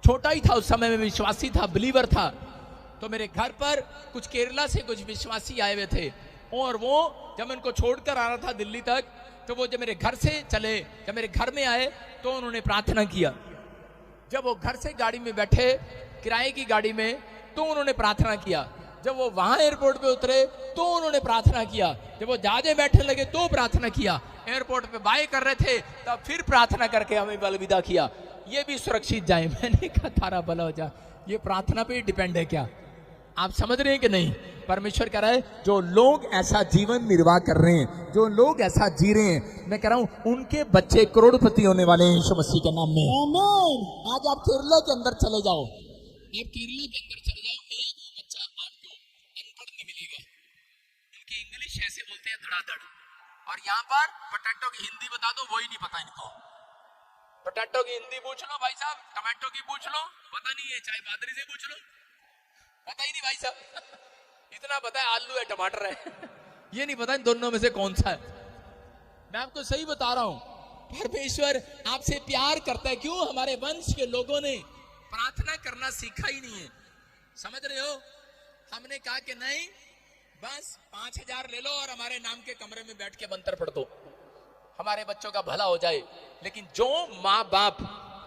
छोटा ही था, उस समय में विश्वासी था, बिलीवर था। तो मेरे घर पर कुछ केरला से कुछ विश्वासी आए हुए थे और वो जब मैं उनको छोड़कर आ रहा था दिल्ली तक, तो वो जब मेरे घर से चले, जब मेरे घर में आए तो उन्होंने प्रार्थना किया। जब वो घर से गाड़ी में बैठे, किराए की गाड़ी में, तो उन्होंने प्रार्थना किया। जब वो वहां एयरपोर्ट पे उतरे तो उन्होंने प्रार्थना किया। जब वो जहाज में बैठने लगे तो प्रार्थना किया। एयरपोर्ट पे बाय कर रहे थे तब फिर प्रार्थना करके हमें अलविदा किया, ये भी सुरक्षित जाए। मैंने कहा थारा भला हो जा, ये प्रार्थना पे डिपेंड है क्या? आप समझ रहे हैं कि नहीं? परमेश्वर कह रहा है जो लोग ऐसा जीवन निर्वाह कर रहे हैं, जो लोग ऐसा जी रहे हैं, मैं कह रहा हूं उनके बच्चे करोड़पति होने वाले हैं यीशु मसीह के नाम में। आमीन। आज आप केरला के अंदर चले जाओ, आप केरला के अंदर चले जाओ, एक बच्चा आपको अनपढ़ नहीं मिलेगा। उनकी इंग्लिश ऐसे बोलते हैं धड़ाधड़, और यहाँ पर पोटैटो की हिंदी बता दो वही नहीं पता इनको। पोटैटो की हिंदी पूछ लो भाई साहब, टमाटो की पूछ लो, पता नहीं है, चाहे बादरी से पूछ लो, पता ही नहीं भाई साहब। इतना पता है आलू है टमाटर है, ये नहीं पता इन दोनों में से कौन सा है। मैं आपको सही बता रहा हूं, परमेश्वर आपसे प्यार करता है। क्यों? हमारे वंश के लोगों ने प्रार्थना करना सीखा ही नहीं है। समझ रहे हो? हमने कहा कि नहीं, बस 5000 ले लो और हमारे नाम के कमरे में बैठ के मंत्र पढ़ दो, हमारे बच्चों का भला हो जाए। लेकिन जो माँ बाप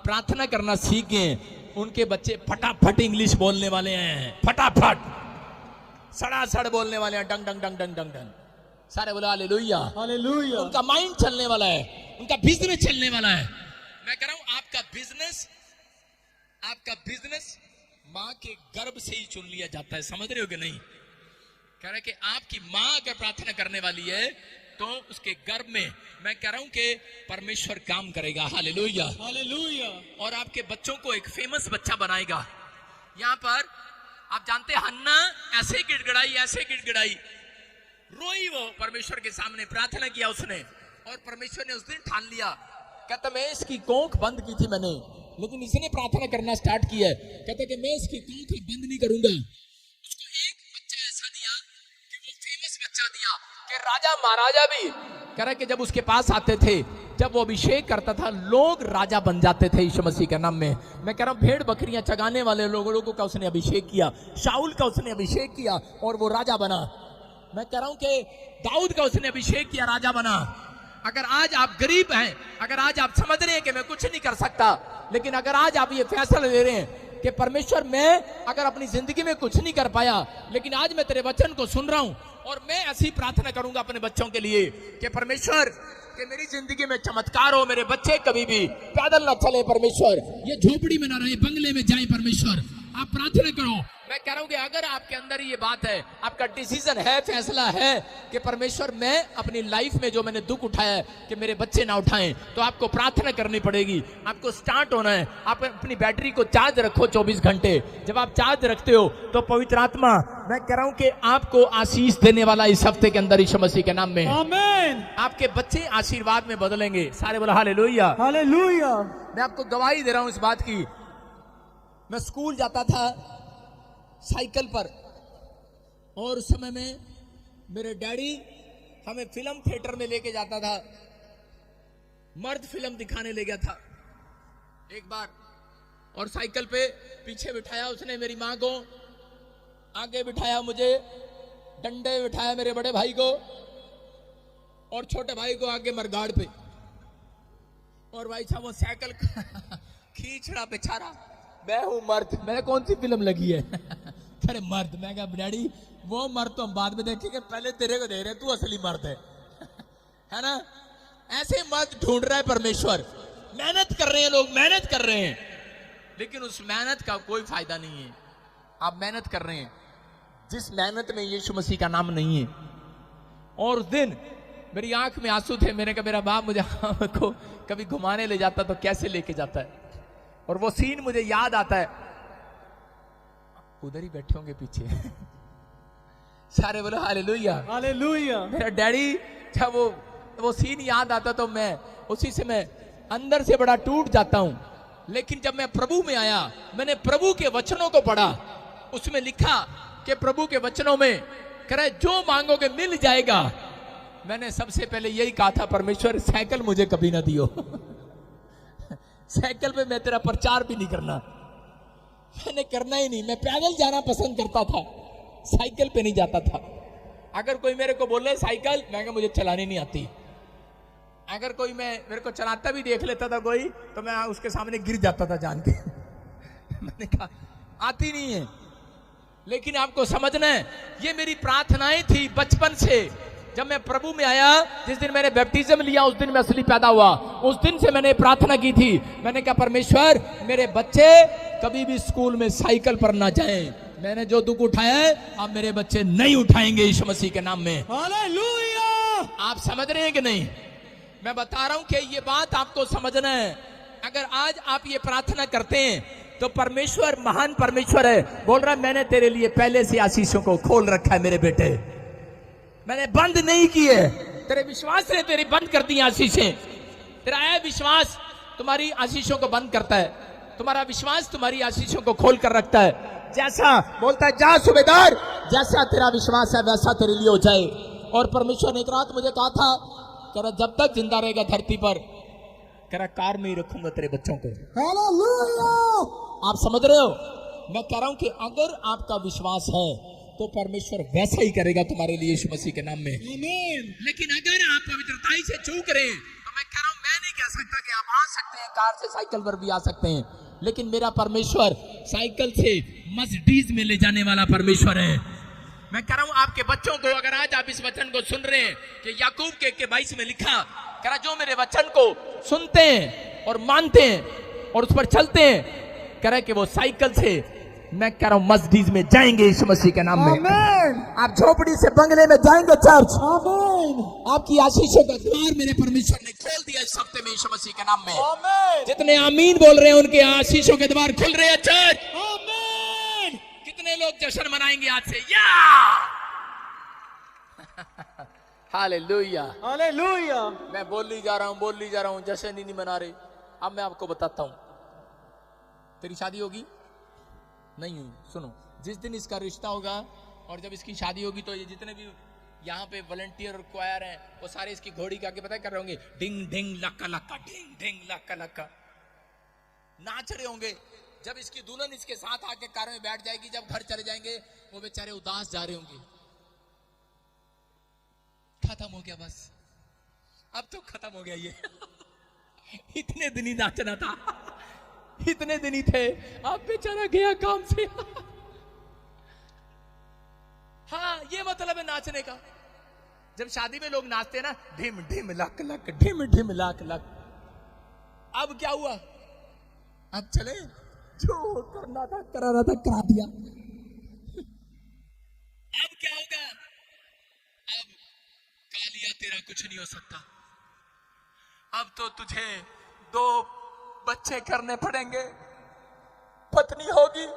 प्रार्थना करना सीख गए, उनके बच्चे फटाफट इंग्लिश बोलने वाले हैं, फटाफट सड़ासड़ बोलने वाले हैं, डंग डंग डंग डंग डंग डंग। सारे बोलो हालेलुया, हालेलुया। उनका माइंड चलने वाला है, उनका बिजनेस चलने वाला है। मैं कह रहा हूं आपका बिजनेस माँ के गर्भ से ही चुन लिया जाता है। समझ रहे हो कि नहीं? कह रहा है कि आपकी माँ अगर प्रार्थना करने वाली है तो उसके गर्भ में, मैं कह रहा हूं कि परमेश्वर काम करेगा। Hallelujah, hallelujah. और आपके बच्चों को एक फेमस बच्चा बनाएगा। यहां पर आप जानते हैं हन्ना ऐसे गिड़गिड़ाई, रोई वो परमेश्वर के सामने, प्रार्थना किया उसने, और परमेश्वर ने उस दिन ठान लिया, कहता मैं इसकी कोख बंद की थी मैंने, लेकिन इसने प्रार्थना करना स्टार्ट किया है, कहता कि मैं इसकी कोख बंद नहीं करूंगा। उसको एक बच्चा ऐसा दिया कि वो फेमस बच्चा दिया कि राजा महाराजा भी, कह रहा कि जब उसके पास आते थे जब वो अभिषेक करता था लोग राजा बन जाते थे यीशु मसीह के नाम में। मैं कह रहा हूं भेड़ बकरियां चगाने वाले लोगों का उसने अभिषेक किया, शाऊल का उसने अभिषेक किया और वो राजा बना। मैं कह रहा हूं कि दाऊद का उसने अभिषेक किया, राजा बना। अगर आज आप गरीब हैं, अगर आज आप समझ रहे हैं कि मैं कुछ नहीं कर सकता, लेकिन अगर आज आप ये फैसला ले रहे हैं कि परमेश्वर मैं अगर अपनी जिंदगी में कुछ नहीं कर पाया, लेकिन आज मैं तेरे वचन को सुन रहा हूं और मैं ऐसी प्रार्थना करूंगा अपने बच्चों के लिए कि परमेश्वर कि मेरी जिंदगी में चमत्कार हो, मेरे बच्चे कभी भी पैदल ना चले परमेश्वर, ये झोपड़ी में ना रहे, बंगले में जाए परमेश्वर। आप प्रार्थना करो। मैं कह रहा हूं कि अगर आपके अंदर ये बात है, आपका डिसीजन है, फैसला है कि परमेश्वर मैं अपनी लाइफ में जो मैंने दुख उठाया है कि मेरे बच्चे ना उठाएं, तो आपको प्रार्थना करनी पड़ेगी, आपको स्टार्ट होना है। आप अपनी बैटरी को चार्ज रखो 24 घंटे। जब आप चार्ज रखते हो तो पवित्र आत्मा, मैं कह रहा हूं कि आपको आशीष देने वाला इस हफ्ते के अंदर यीशु मसीह के नाम में। आमीन। आपके बच्चे आशीर्वाद में बदलेंगे। सारे बोला हालेलुया। हालेलुया। मैं आपको गवाही दे रहा हूं इस बात की। मैं स्कूल जाता था साइकिल पर और उस समय में मेरे डैडी हमें फिल्म थिएटर में लेके जाता था। मर्द फिल्म दिखाने ले गया था एक बार, और साइकिल पे पीछे बिठाया उसने मेरी मां को, आगे बिठाया मुझे, डंडे बिठाया मेरे बड़े भाई को और छोटे भाई को आगे मरगाड़ पे, और भाई साहब वो साइकिल खींच रहा बेचारा। मैं हूं मर्द, मैं कौन सी फिल्म लगी है अरे मर्द। मैं कहा डैडी वो मर्द तो हम बाद में देखेंगे, पहले तेरे को दे रहे, तू असली मर्द है ना। ऐसे मर्द ढूंढ रहा है परमेश्वर। मेहनत कर रहे हैं लोग, मेहनत कर रहे हैं, लेकिन उस मेहनत का कोई फायदा नहीं है। आप मेहनत कर रहे हैं जिस मेहनत में यीशु मसीह का नाम नहीं है। और उस दिन मेरी आंख में आंसू थे। मैंने कहा मेरा बाप मुझे को कभी घुमाने ले जाता तो कैसे लेके जाता है, और वो सीन मुझे याद आता है। उधर ही बैठे होंगे पीछे सारे बोलो हालेलुया। हालेलुया। मेरा डैडी जब वो सीन याद आता तो मैं उसी से मैं अंदर से बड़ा टूट जाता हूं। लेकिन जब मैं प्रभु में आया, मैंने प्रभु के वचनों को पढ़ा, उसमें लिखा कि प्रभु के वचनों में कह रहा है जो मांगोगे मिल जाएगा। मैंने सबसे पहले यही कहा था, परमेश्वर साइकिल मुझे कभी ना दियो साइकिल पे मैं तेरा प्रचार भी नहीं करना, मैंने करना ही नहीं। मैं पैदल जाना पसंद करता था, साइकिल पे नहीं जाता था। अगर कोई मेरे को बोले साइकिल, मैं कहा मुझे चलानी नहीं आती। अगर कोई मेरे को चलाता भी देख लेता था कोई, तो मैं उसके सामने गिर जाता था जान के मैंने कहा आती नहीं है। लेकिन आपको समझना है, ये मेरी प्रार्थनाएं थी बचपन से। जब मैं प्रभु में आया, जिस दिन मैंने बैप्टिज्म लिया, उस दिन मैं असली पैदा हुआ। उस दिन से मैंने प्रार्थना की थी। मैंने कहा परमेश्वर मेरे बच्चे कभी भी स्कूल में साइकिल पर ना जाएं। मैंने जो दुख उठाया है अब मेरे बच्चे नहीं उठाएंगे यीशु मसीह के नाम में। हालेलुया। आप समझ रहे हैं कि नहीं? मैं बता रहा हूं कि ये बात आपको समझना है। अगर आज आप ये प्रार्थना करते हैं तो परमेश्वर महान परमेश्वर है, बोल रहा है मैंने तेरे लिए पहले से आशीषों को खोल रखा है मेरे बेटे, मैंने बंद नहीं किए। तेरे विश्वास ने तेरी बंद कर दी आशीषें। तेरा विश्वास तुम्हारी आशीषों को बंद करता है, तुम्हारा विश्वास तुम्हारी आशीषों को खोल कर रखता है। जैसा बोलता है जा सूबेदार, जैसा तेरा विश्वास है वैसा तेरे लिए हो जाए। और परमेश्वर ने एक रात मुझे कहा था, कह रहा जब तक जिंदा रहेगा धरती पर, कह रहा कार में ही रखूंगा तेरे बच्चों को। हालेलुया। आप समझ रहे हो? मैं कह रहा हूं कि अगर आपका विश्वास है तो परमेश्वर वैसा ही करेगा तुम्हारे लिए यीशु मसीह के नाम में। आमीन। लेकिन अगर आप पवित्रताई से चूक रहे हैं तो मैं कह रहा हूं, मैं नहीं कह सकता कि आप आ सकते हैं कार से, साइकिल पर भी आ सकते हैं, लेकिन मेरा परमेश्वर साइकिल से मर्सिडीज में ले जाने वाला परमेश्वर है। मैं कह रहा हूं आपके बच्चों को, अगर आज आप इस वचन को सुन रहे हैं कि याकूब के 22 में लिखा, कह रहा जो मेरे वचन को सुनते हैं और मानते हैं और उस पर चलते हैं, कह रहा है कि वो साइकिल से, मैं कह रहा हूं मर्सिडीज में जाएंगे यीशु मसीह के नाम में। आमीन। आप झोपड़ी से बंगले में जाएंगे चर्च। आमीन। आपकी आशीषों का द्वार मेरे परमेश्वर ने खोल दिया इस हफ्ते में यीशु मसीह के नाम में। आमीन। जितने आमीन बोल रहे हैं उनके आशीषों के द्वार खुल रहे हैं चर्च। आमीन। कितने लोग जश्न मनाएंगे आज से? या हालेलुया। हालेलुया। मैं बोल ली जा रहा हूं, जश्न ही नहीं मना रहे। अब मैं आपको बताता हूं, तेरी शादी होगी नहीं हुई, सुनो, जिस दिन इसका रिश्ता होगा और जब इसकी शादी होगी तो ये जितने भी यहाँ पे वॉलंटियर और क्वायर हैं, वो सारे इसकी घोड़ी के आगे पता है कर रहे होंगे, डिंग डिंग लक्का लक्का, डिंग डिंग लक्का लक्का, नाच रहे होंगे। जब इसकी दुल्हन इसके साथ आके कार में बैठ जाएगी, जब घर चले जाएंगे, वो बेचारे उदास जा रहे होंगे। खत्म हो गया बस, अब तो खत्म हो गया ये। इतने दिन ही नाचना था, इतने दिन ही थे, अब बेचारा गया काम से। हाँ, ये मतलब है नाचने का। जब शादी में लोग नाचते हैं ना, ढिम ढिम लक लक, ढिम ढिम लक लक। अब क्या हुआ? अब चले, जो करना था कराना था करा दिया। अब क्या होगा? अब कालिया तेरा कुछ नहीं हो सकता। अब तो तुझे 2 बच्चे करने पड़ेंगे, पत्नी होगी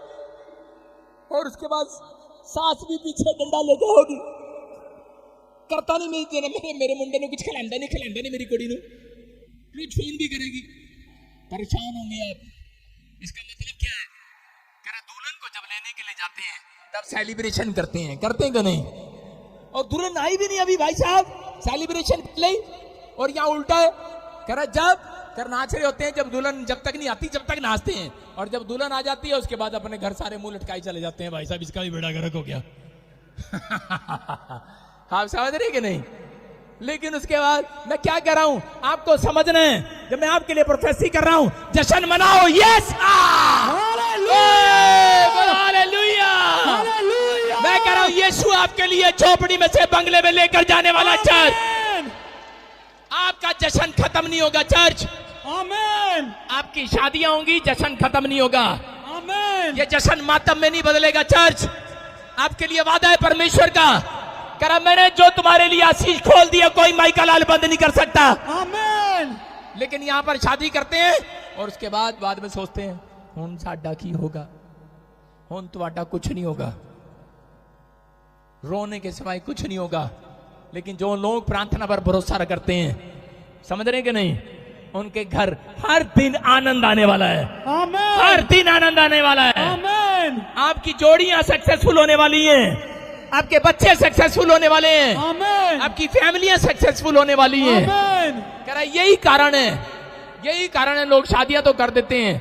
और उसके बाद सास भी पीछे डंडा लेके होगी। करता नहीं मेरे मुंडे ने कुछ खिलांदा नहीं मेरी कुड़ी ने, फोन भी करेगी, परेशान होंगे आप। इसका मतलब क्या है? दुल्हन को जब लेने के लिए जाते हैं तब सेलिब्रेशन करते हैं कि नहीं? और दुल्हन आई भी नहीं अभी भाई साहब, सेलिब्रेशन ले। और यहाँ उल्टा है, जब नाच रहे होते हैं, जब दुल्हन जब तक नहीं आती जब तक नाचते हैं, और जब दुल्हन आ जाती है उसके बाद अपने घर सारे मुंह लटकाई चले जाते हैं। भाई साहब इसका भी बेड़ा गर्क हो गया। आप समझ रहे कि नहीं? लेकिन उसके बाद मैं क्या कर रहा हूं आपको समझना है। जब मैं आपके लिए प्रोफेसी कर रहा हूं, जश्न मनाओ। यस, मैं कह रहा हूं यीशु आपके लिए झोपड़ी में से बंगले में लेकर जाने वाला चर्च। आपका जश्न खत्म नहीं होगा चर्च। आमीन। आपकी शादियां होंगी, जश्न खत्म नहीं होगा। आमीन। ये जश्न मातम में नहीं बदलेगा चर्च। आपके लिए वादा है परमेश्वर का, करा मैंने जो तुम्हारे लिए आशीष खोल दिया, कोई माई का लाल बंद नहीं कर सकता। आमीन। लेकिन यहाँ पर शादी करते हैं और उसके बाद में सोचते हैं हुन साडा की होगा, हुन तुहाडा कुछ नहीं होगा, रोने के सिवाय कुछ नहीं होगा। लेकिन जो लोग प्रार्थना पर भरोसा करते हैं, समझ रहे कि नहीं, उनके घर हर दिन आनंद आने वाला है। आमीन। हर दिन आनंद आने वाला है। आमीन। आपकी जोड़ियां सक्सेसफुल होने वाली हैं, आपके बच्चे सक्सेसफुल होने वाले हैं, आमीन। आपकी फैमिलियां सक्सेसफुल होने वाली हैं। आमीन। कह रहा यही कारण है लोग शादियां तो कर देते हैं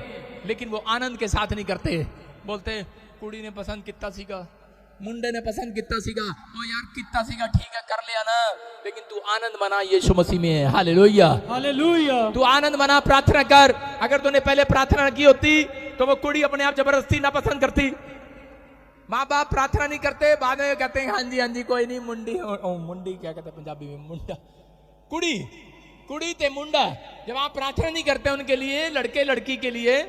लेकिन वो आनंद के साथ नहीं करते। बोलते कुड़ी ने पसंद कितना सीखा, मुंडे ने पसंद कितना सीखा, ओ यार कितना सीखा, ठीक है कर लिया ना, लेकिन तू आनंद मना, यीशु मसीह में है। Hallelujah, hallelujah. तू आनंद मना, प्रार्थना कर। अगर तूने पहले प्रार्थना की होती तो वो कुड़ी अपने आप जबरदस्ती ना पसंद करती। माँ बाप प्रार्थना नहीं करते, बाद में कहते हैं हाँ जी कोई नहीं, मुंडी क्या कहते हैं पंजाबी में, मुंडा, कुड़ी ते मुंडा। जब आप प्रार्थना नहीं करते उनके लिए, लड़के लड़की के लिए,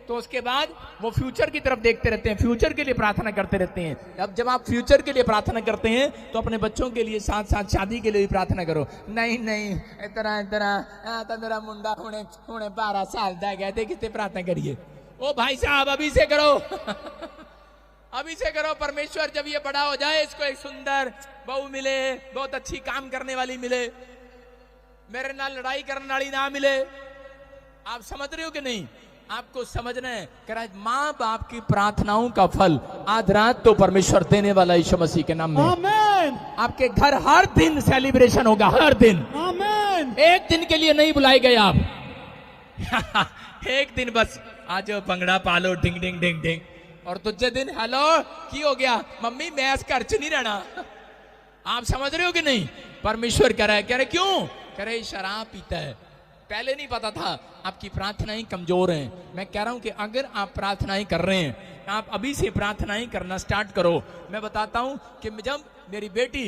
तो उसके बाद वो फ्यूचर की तरफ देखते रहते हैं, फ्यूचर के लिए प्रार्थना करते रहते हैं। अब जब आप फ्यूचर के लिए प्रार्थना करते हैं तो अपने बच्चों के लिए साथ साथ शादी के लिए भी प्रार्थना करो। नहीं इतना तो मेरा मुंडा हुणे 12 साल का कहते कितने प्रार्थना करिए। ओ भाई साहब अभी से करो अभी से करो। परमेश्वर जब ये बड़ा हो जाए, इसको एक सुंदर बहू मिले, बहुत अच्छी काम करने वाली मिले, मेरे नाल लड़ाई करने वाली ना मिले। आप समझ रहे हो कि नहीं? आपको समझना है, कह माँ बाप की प्रार्थनाओं का फल आज रात तो परमेश्वर देने वाला यीशु मसीह के नाम में। आमीन। आपके घर हर दिन सेलिब्रेशन होगा, हर दिन। आमीन। एक दिन के लिए नहीं बुलाए गए आप। एक दिन बस आज भंगड़ा पालो, डिंग डिंग डिंग डिंग, और दूसरे दिन हेलो की हो गया मम्मी मैं इस घर च नहीं रहना। आप समझ रहे हो कि नहीं? परमेश्वर कह रहे क्यों? कह रहे शराब पीता है। पहले नहीं पता था, आपकी प्रार्थनाएं कमजोर हैं। मैं कह रहा हूं कि अगर आप प्रार्थनाएं कर रहे हैं, आप अभी से प्रार्थनाएं करना स्टार्ट करो। मैं बताता हूं कि जब मेरी बेटी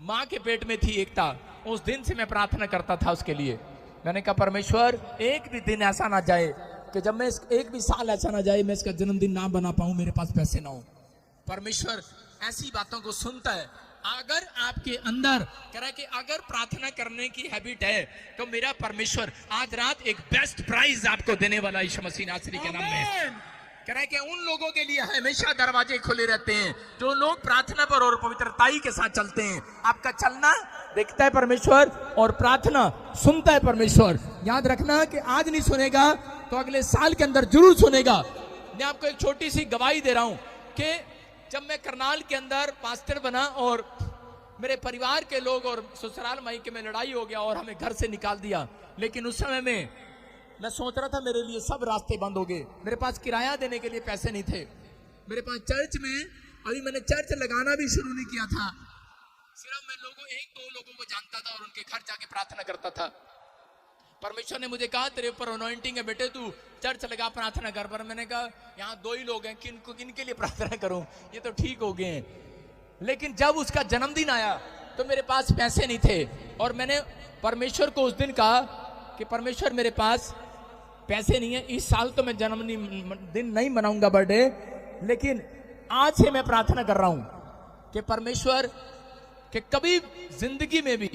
मां के पेट में थी एकता, उस दिन से मैं प्रार्थना करता था उसके लिए। मैंने कहा परमेश्वर एक भी दिन ऐसा ना जाए कि जब मैं एक भी साल ऐसा ना जाए मैं इसका जन्मदिन ना बना पाऊं, मेरे पास पैसे ना हो। परमेश्वर ऐसी बातों को सुनता है। अगर आपके अंदर कह रहा है कि अगर प्रार्थना करने की हैबिट है तो मेरा परमेश्वर आज रात एक बेस्ट प्राइज आपको देने वाला यीशु मसीह नासरी के नाम में। कह रहा है कि उन लोगों के लिए हमेशा दरवाजे खुले रहते हैं जो लोग प्रार्थना पर और पवित्रताई के साथ चलते हैं। आपका चलना देखता है परमेश्वर और प्रार्थना सुनता है परमेश्वर। याद रखना कि आज नहीं सुनेगा तो अगले साल के अंदर जरूर सुनेगा। मैं आपको एक छोटी सी गवाही दे रहा हूं कि जब मैं करनाल के अंदर पास्टर बना और मेरे परिवार के लोग और ससुराल मायके में लड़ाई हो गया और हमें घर से निकाल दिया, लेकिन उस समय में मैं सोच रहा था मेरे लिए सब रास्ते बंद हो गए, मेरे पास किराया देने के लिए पैसे नहीं थे, मेरे पास चर्च में अभी मैंने चर्च लगाना भी शुरू नहीं किया था, सिर्फ मैं एक दो लोगों को जानता था और उनके घर जाके प्रार्थना करता था। परमेश्वर ने मुझे कहा तेरे ऊपर अनॉइंटिंग है बेटे, तू चर्च लगा प्रार्थना कर। पर मैंने कहा यहाँ दो ही लोग हैं, किनके लिए प्रार्थना करूं, ये तो ठीक हो गए हैं। लेकिन जब उसका जन्मदिन आया तो मेरे पास पैसे नहीं थे और मैंने परमेश्वर को उस दिन कहा कि परमेश्वर मेरे पास पैसे नहीं है, इस साल तो मैं जन्मदिन नहीं मनाऊंगा बर्थडे, लेकिन आज से मैं प्रार्थना कर रहा हूं कि परमेश्वर कि कभी जिंदगी में भी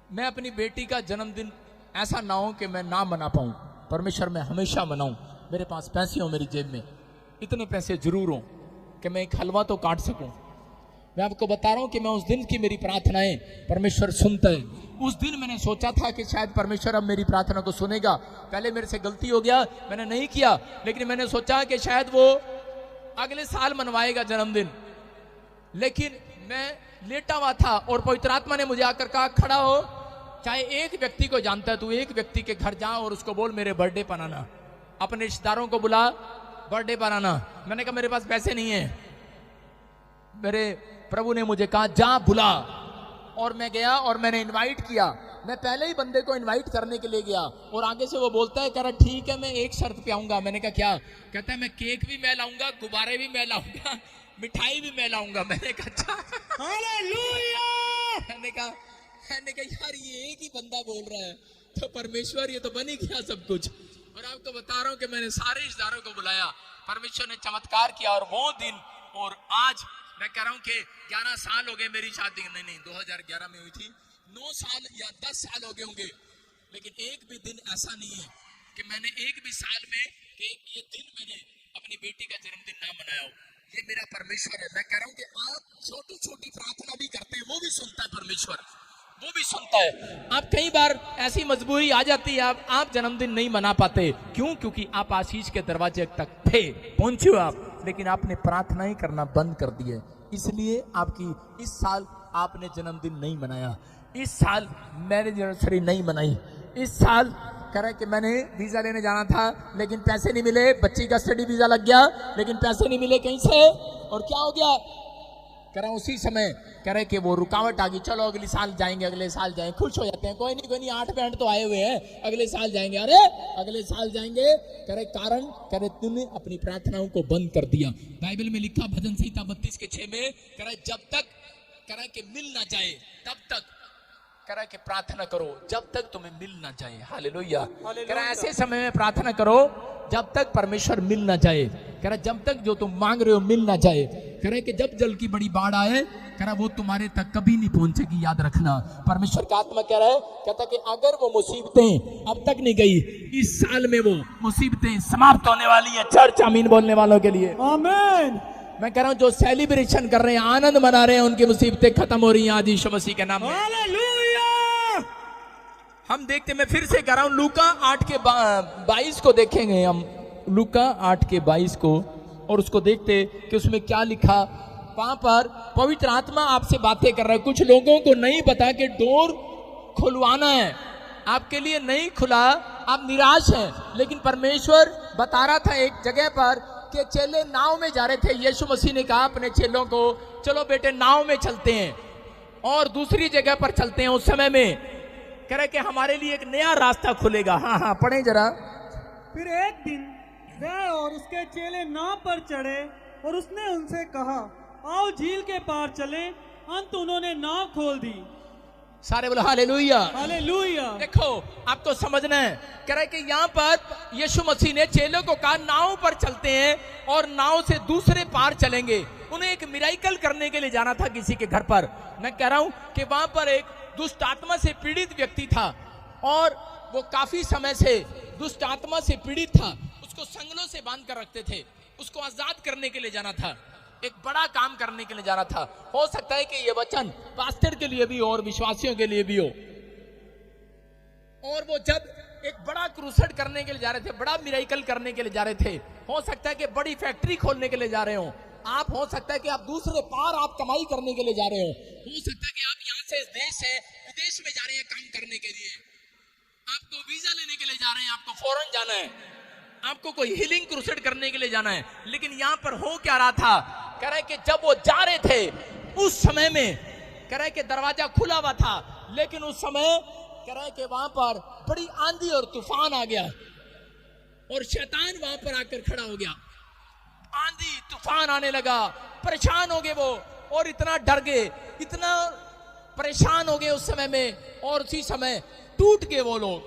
मैं अपनी बेटी का जन्मदिन ऐसा ना हो कि मैं ना मना पाऊं। परमेश्वर मैं हमेशा मनाऊं, मेरे पास पैसे हो, मेरी जेब में इतने पैसे जरूर हो कि मैं एक हलवा तो काट सकूं। मैं आपको बता रहा हूं कि मैं उस दिन की मेरी प्रार्थनाएं परमेश्वर सुनता है। उस दिन मैंने सोचा था कि शायद परमेश्वर अब मेरी प्रार्थना को सुनेगा। पहले मेरे से गलती हो गया, मैंने नहीं किया, लेकिन मैंने सोचा कि शायद वो अगले साल मनवाएगा जन्मदिन। लेकिन मैं लेटा हुआ था और पवित्र आत्मा ने मुझे आकर कहा खड़ा हो, चाहे एक व्यक्ति को जानता है तू एक व्यक्ति के घर जा और उसको बोल मेरे बर्थडे बनाना, अपने रिश्तेदारों को बुला बर्थडे बनाना। मैंने कहा मेरे पास पैसे नहीं है। मेरे प्रभु ने मुझे कहा जा बुला, और मैं गया और मैंने इनवाइट किया। मैं पहले ही बंदे को इनवाइट करने के लिए गया और आगे से वो बोलता है कह रहा ठीक है मैं एक शर्त पे आऊंगा। मैंने कहा क्या? कहता है मैं केक भी मैं लाऊंगा, गुब्बारे भी मैं लाऊंगा, मिठाई भी मैं लाऊंगा। मैंने कहा अच्छा हालेलुया। मैंने कहा यार ये एक ही बंदा बोल रहा है तो परमेश्वर ये तो बन ही गया सब कुछ। और आपको बता रहा हूं कि मैंने सारे रिश्तेदारों को बुलाया, परमेश्वर ने चमत्कार किया। और वो दिन और आज मैं कह रहा हूं कि 11 साल हो गए मेरी शादी, नहीं 2011 में हुई थी, 9 साल या 10 साल हो गए होंगे, लेकिन एक भी दिन ऐसा नहीं है कि मैंने एक भी साल में कि ये दिन मैंने अपनी बेटी का जन्मदिन ना मनाया हो। ये मेरा परमेश्वर है। मैं कह रहा हूं कि आप छोटी छोटी प्रार्थना भी करते हैं, वो भी सुनता है परमेश्वर, वो भी सुनता है। आप कई बार ऐसी मजबूरी आ जाती है आप जन्मदिन नहीं मना पाते, क्यों? क्योंकि आप आशीष के दरवाजे तक थे, पहुंचे हो आप, लेकिन आपने प्रार्थना ही करना बंद कर दी है। इसलिए आपकी इस साल आपने जन्मदिन नहीं मनाया, इस साल मैरिज एनिवर्सरी नहीं मनाई, इस साल कह रहा है कि मैंने वीजा लेने जाना था लेकिन पैसे नहीं मिले, बच्ची का स्टडी वीजा लग गया लेकिन पैसे नहीं मिले कहीं से, और क्या हो गया? कह रहा उसी समय कह रहे कि वो रुकावट आ गई, चलो अगले साल जाएंगे, अगले साल जाएंगे, खुश हो जाते हैं, कोई नहीं 8 बैंड तो आए हुए हैं, अगले साल जाएंगे, अरे अगले साल जाएंगे। कह रहे कारण कह रहे तूने अपनी प्रार्थनाओं को बंद कर दिया। बाइबल में लिखा भजन संहिता 32:6 में कह रहे जब तक कह रहा कि मिल ना जाए तब तक कह रहा कि प्रार्थना करो जब तक तुम्हें मिल ना जाए। हालेलुया। कह रहा ऐसे समय में प्रार्थना करो जब तक परमेश्वर मिल ना जाए। कह रहा जब तक जो तुम मांग रहे हो मिल ना जाए। कह रहे कि जब जल की बड़ी बाढ़ आए कह रहा वो तुम्हारे तक कभी नहीं पहुंचेगी, याद रखना। परमेश्वर का आत्मा कह रहा है, कहता कि अगर वो मुसीबतें अब तक नहीं गई, इस साल में वो मुसीबतें समाप्त होने वाली है। चर्च आमीन बोलने वालों के लिए आमीन। मैं कह रहा हूं जो सेलिब्रेशन कर रहे हैं, आनंद मना रहे हैं, उनकी मुसीबतें खत्म हो रही हैं आज यीशु मसीह के नाम में। हालेलुया। हम देखते, मैं फिर से कह रहा हूं, लूका 8:22 को देखेंगे हम, लूका 8:22 को, और उसको देखते कि उसमें क्या लिखा। वहां पर पवित्र आत्मा आपसे बातें कर रहा है। कुछ लोगों को नहीं पता कि डोर खुलवाना है, आपके लिए नहीं खुला, आप निराश हैं, लेकिन परमेश्वर बता रहा था एक जगह पर कि चेले नाव में जा रहे थे। यीशु मसीह ने कहा अपने चेलों को, चलो बेटे नाव में चलते हैं और दूसरी जगह पर चलते हैं। उस समय में कह रहे कि हमारे लिए एक नया रास्ता खुलेगा। हाँ पढ़े जरा। फिर एक दिन वह और उसके चेले नाव पर चढ़े और उसने उनसे कहा आओ झील के पार चलें। अंत उन्होंने नाव खोल दी। सारे बोलो हालेलुया। हालेलुया। देखो आपको समझना है, कह रहा है कि यहाँ पर यीशु मसीह ने चेलों को कहा नाव पर चलते हैं और नाव से दूसरे पार चलेंगे। उन्हें एक मिराइकल करने के लिए जाना था किसी के घर पर। मैं कह रहा हूं कि वहां पर एक दुष्ट आत्मा से पीड़ित व्यक्ति था और वो काफी समय से दुष्ट आत्मा से पीड़ित था। उसको संगलों से बांध कर रखते थे, उसको आजाद करने के लिए जाना था, एक बड़ा काम करने के लिए जाना था। हो सकता है कि ये वचन पास्टर के लिए भी हो और विश्वासियों के लिए भी हो। और वो जब एक बड़ा क्रूसेड करने के लिए जा रहे थे, बड़ा मिराइकल करने के लिए जा रहे थे, हो सकता है कि बड़ी फैक्ट्री खोलने के लिए जा रहे हो, आप हो सकता है कि आप दूसरे पार आप कमाई करने के लिए जा रहे हो सकता है कि आप यहाँ से इस देश से विदेश में जा रहे हैं काम करने के लिए, आपको वीजा लेने के लिए जा रहे हैं, आपको फॉरेन जाना है, आपको कोई हीलिंग क्रूसेड करने के लिए जाना है। लेकिन यहाँ पर हो क्या रहा था, कह रहा है कि जब वो जा रहे थे उस समय में कह रहा है कि दरवाजा खुला हुआ था, लेकिन उस समय कह रहा है कि वहां पर बड़ी आंधी और तूफान आ गया और शैतान वहां पर आकर खड़ा हो गया। आंधी तूफान आने लगा, परेशान हो गए वो और इतना डर गए, इतना परेशान हो गए उस समय में। और उसी समय टूट गए वो लोग,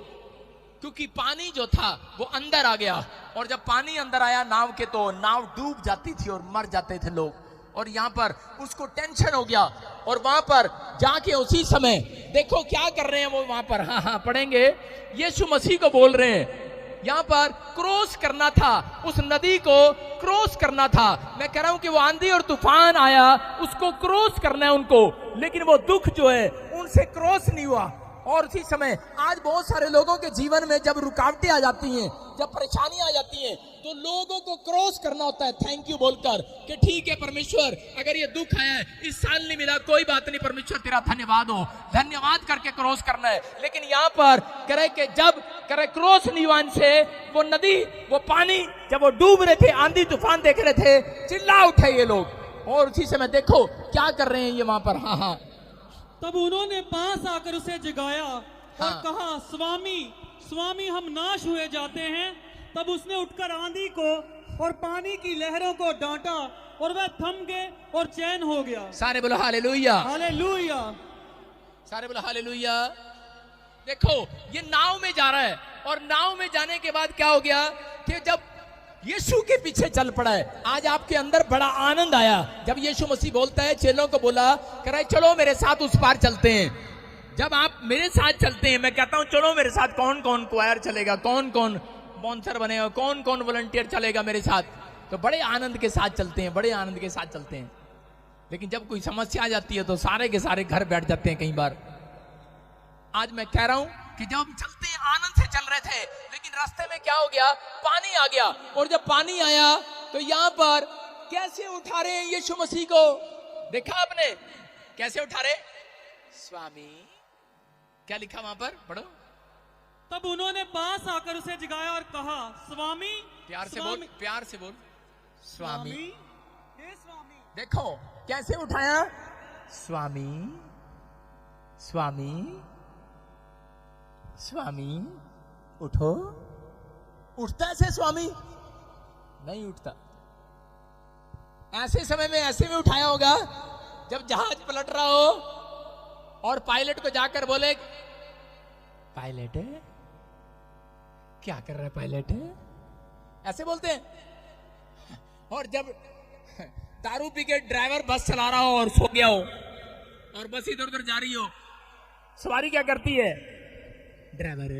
क्योंकि पानी जो था वो अंदर आ गया और जब पानी अंदर आया नाव के तो नाव डूब जाती थी और मर जाते थे लोग। और यहाँ पर उसको टेंशन हो गया और वहां पर जाके उसी समय देखो क्या कर रहे हैं वो वहां पर, हाँ पढ़ेंगे, यीशु मसीह को बोल रहे हैं यहाँ पर क्रॉस करना था, उस नदी को क्रॉस करना था। मैं कह रहा हूं कि वो आंधी और तूफान आया, उसको क्रॉस करना है उनको, लेकिन वो दुख जो है उनसे क्रॉस नहीं हुआ। और उसी समय आज बहुत सारे लोगों के जीवन में जब रुकावटें आ जाती हैं, जब परेशानियां आ जाती हैं, तो लोगों को क्रॉस करना होता है थैंक यू बोलकर कि ठीक है परमेश्वर, अगर ये दुख आया है, इस साल नहीं मिला, कोई बात नहीं परमेश्वर तेरा धन्यवाद हो, धन्यवाद करके क्रॉस करना है। लेकिन यहाँ पर कह रहे कि जब कह रहे क्रॉस नहीं हुआ से वो नदी, वो पानी जब वो डूब रहे थे, आंधी तूफान देख रहे थे, चिल्ला उठे ये लोग। और उसी समय देखो क्या कर रहे हैं ये वहां पर, हाँ तब उन्होंने पास आकर उसे जगाया और हाँ। कहा, स्वामी स्वामी हम नाश हुए जाते हैं। तब उसने उठकर आंधी को और पानी की लहरों को डांटा और वह थम गए और चैन हो गया। सारे बोलो हालेलुया, हालेलुया, सारे बोलो हालेलुया। देखो ये नाव में जा रहा है और नाव में जाने के बाद क्या हो गया कि जब यीशु के पीछे चल पड़ा है, आज आपके अंदर बड़ा आनंद आया जब यीशु मसीह बोलता है, चेलों को बोला, कह रहा है चलो मेरे साथ उस पार चलते हैं। जब आप मेरे साथ चलते हैं, मैं कहता हूं चलो मेरे साथ, कौन कौन क्वायर चलेगा, कौन कौन स्पॉन्सर बनेगा, कौन कौन वॉलंटियर चलेगा मेरे साथ, तो बड़े आनंद के साथ चलते हैं, बड़े आनंद के साथ चलते हैं। लेकिन जब कोई समस्या आ जाती है तो सारे के सारे घर बैठ जाते हैं कई बार। आज मैं कह रहा हूं कि जब हम चलते हैं, आनंद से चल रहे थे, लेकिन रास्ते में क्या हो गया, पानी आ गया। और जब पानी आया तो यहां पर कैसे उठा रहे हैं यीशु मसीह को, देखा आपने कैसे उठा रहे, स्वामी, क्या लिखा वहां पर, पढ़ो। तब उन्होंने पास आकर उसे जगाया और कहा, स्वामी, प्यार से बोल, प्यार से बोल, स्वामी, हे स्वामी। देखो कैसे उठाया, स्वामी स्वामी स्वामी, उठो। उठता ऐसे स्वामी नहीं उठता। ऐसे समय में ऐसे में उठाया होगा जब जहाज पलट रहा हो और पायलट को जाकर बोले, पायलट क्या कर रहा है पायलट, ऐसे बोलते हैं। और जब दारू पी के ड्राइवर बस चला रहा हो और सो गया हो और बस इधर उधर जा रही हो, सवारी क्या करती है, ड्राइवर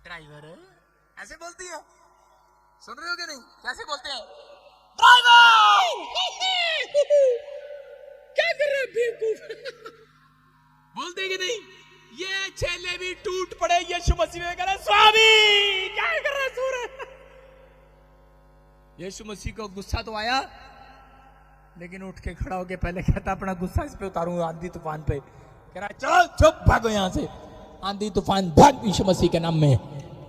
ड्राइवर ऐसे बोलती है, सुन रहे हो कि नहीं, कैसे बोलते हैं, ड्राइवर क्या कर रहे बेवकूफ बोलते कि नहीं। ये चेले भी टूट पड़े यीशु मसीह में, कह रहे स्वामी क्या कर रहा है, सो रहा। यीशु मसीह को गुस्सा तो आया, लेकिन उठ के खड़ा होके पहले कहता अपना गुस्सा इस पे उतारूंगा, आंधी तूफान पे। कह रहा चलो चुप, भागो यहां से, आंधी तूफान भाग यीशु मसीह के नाम में।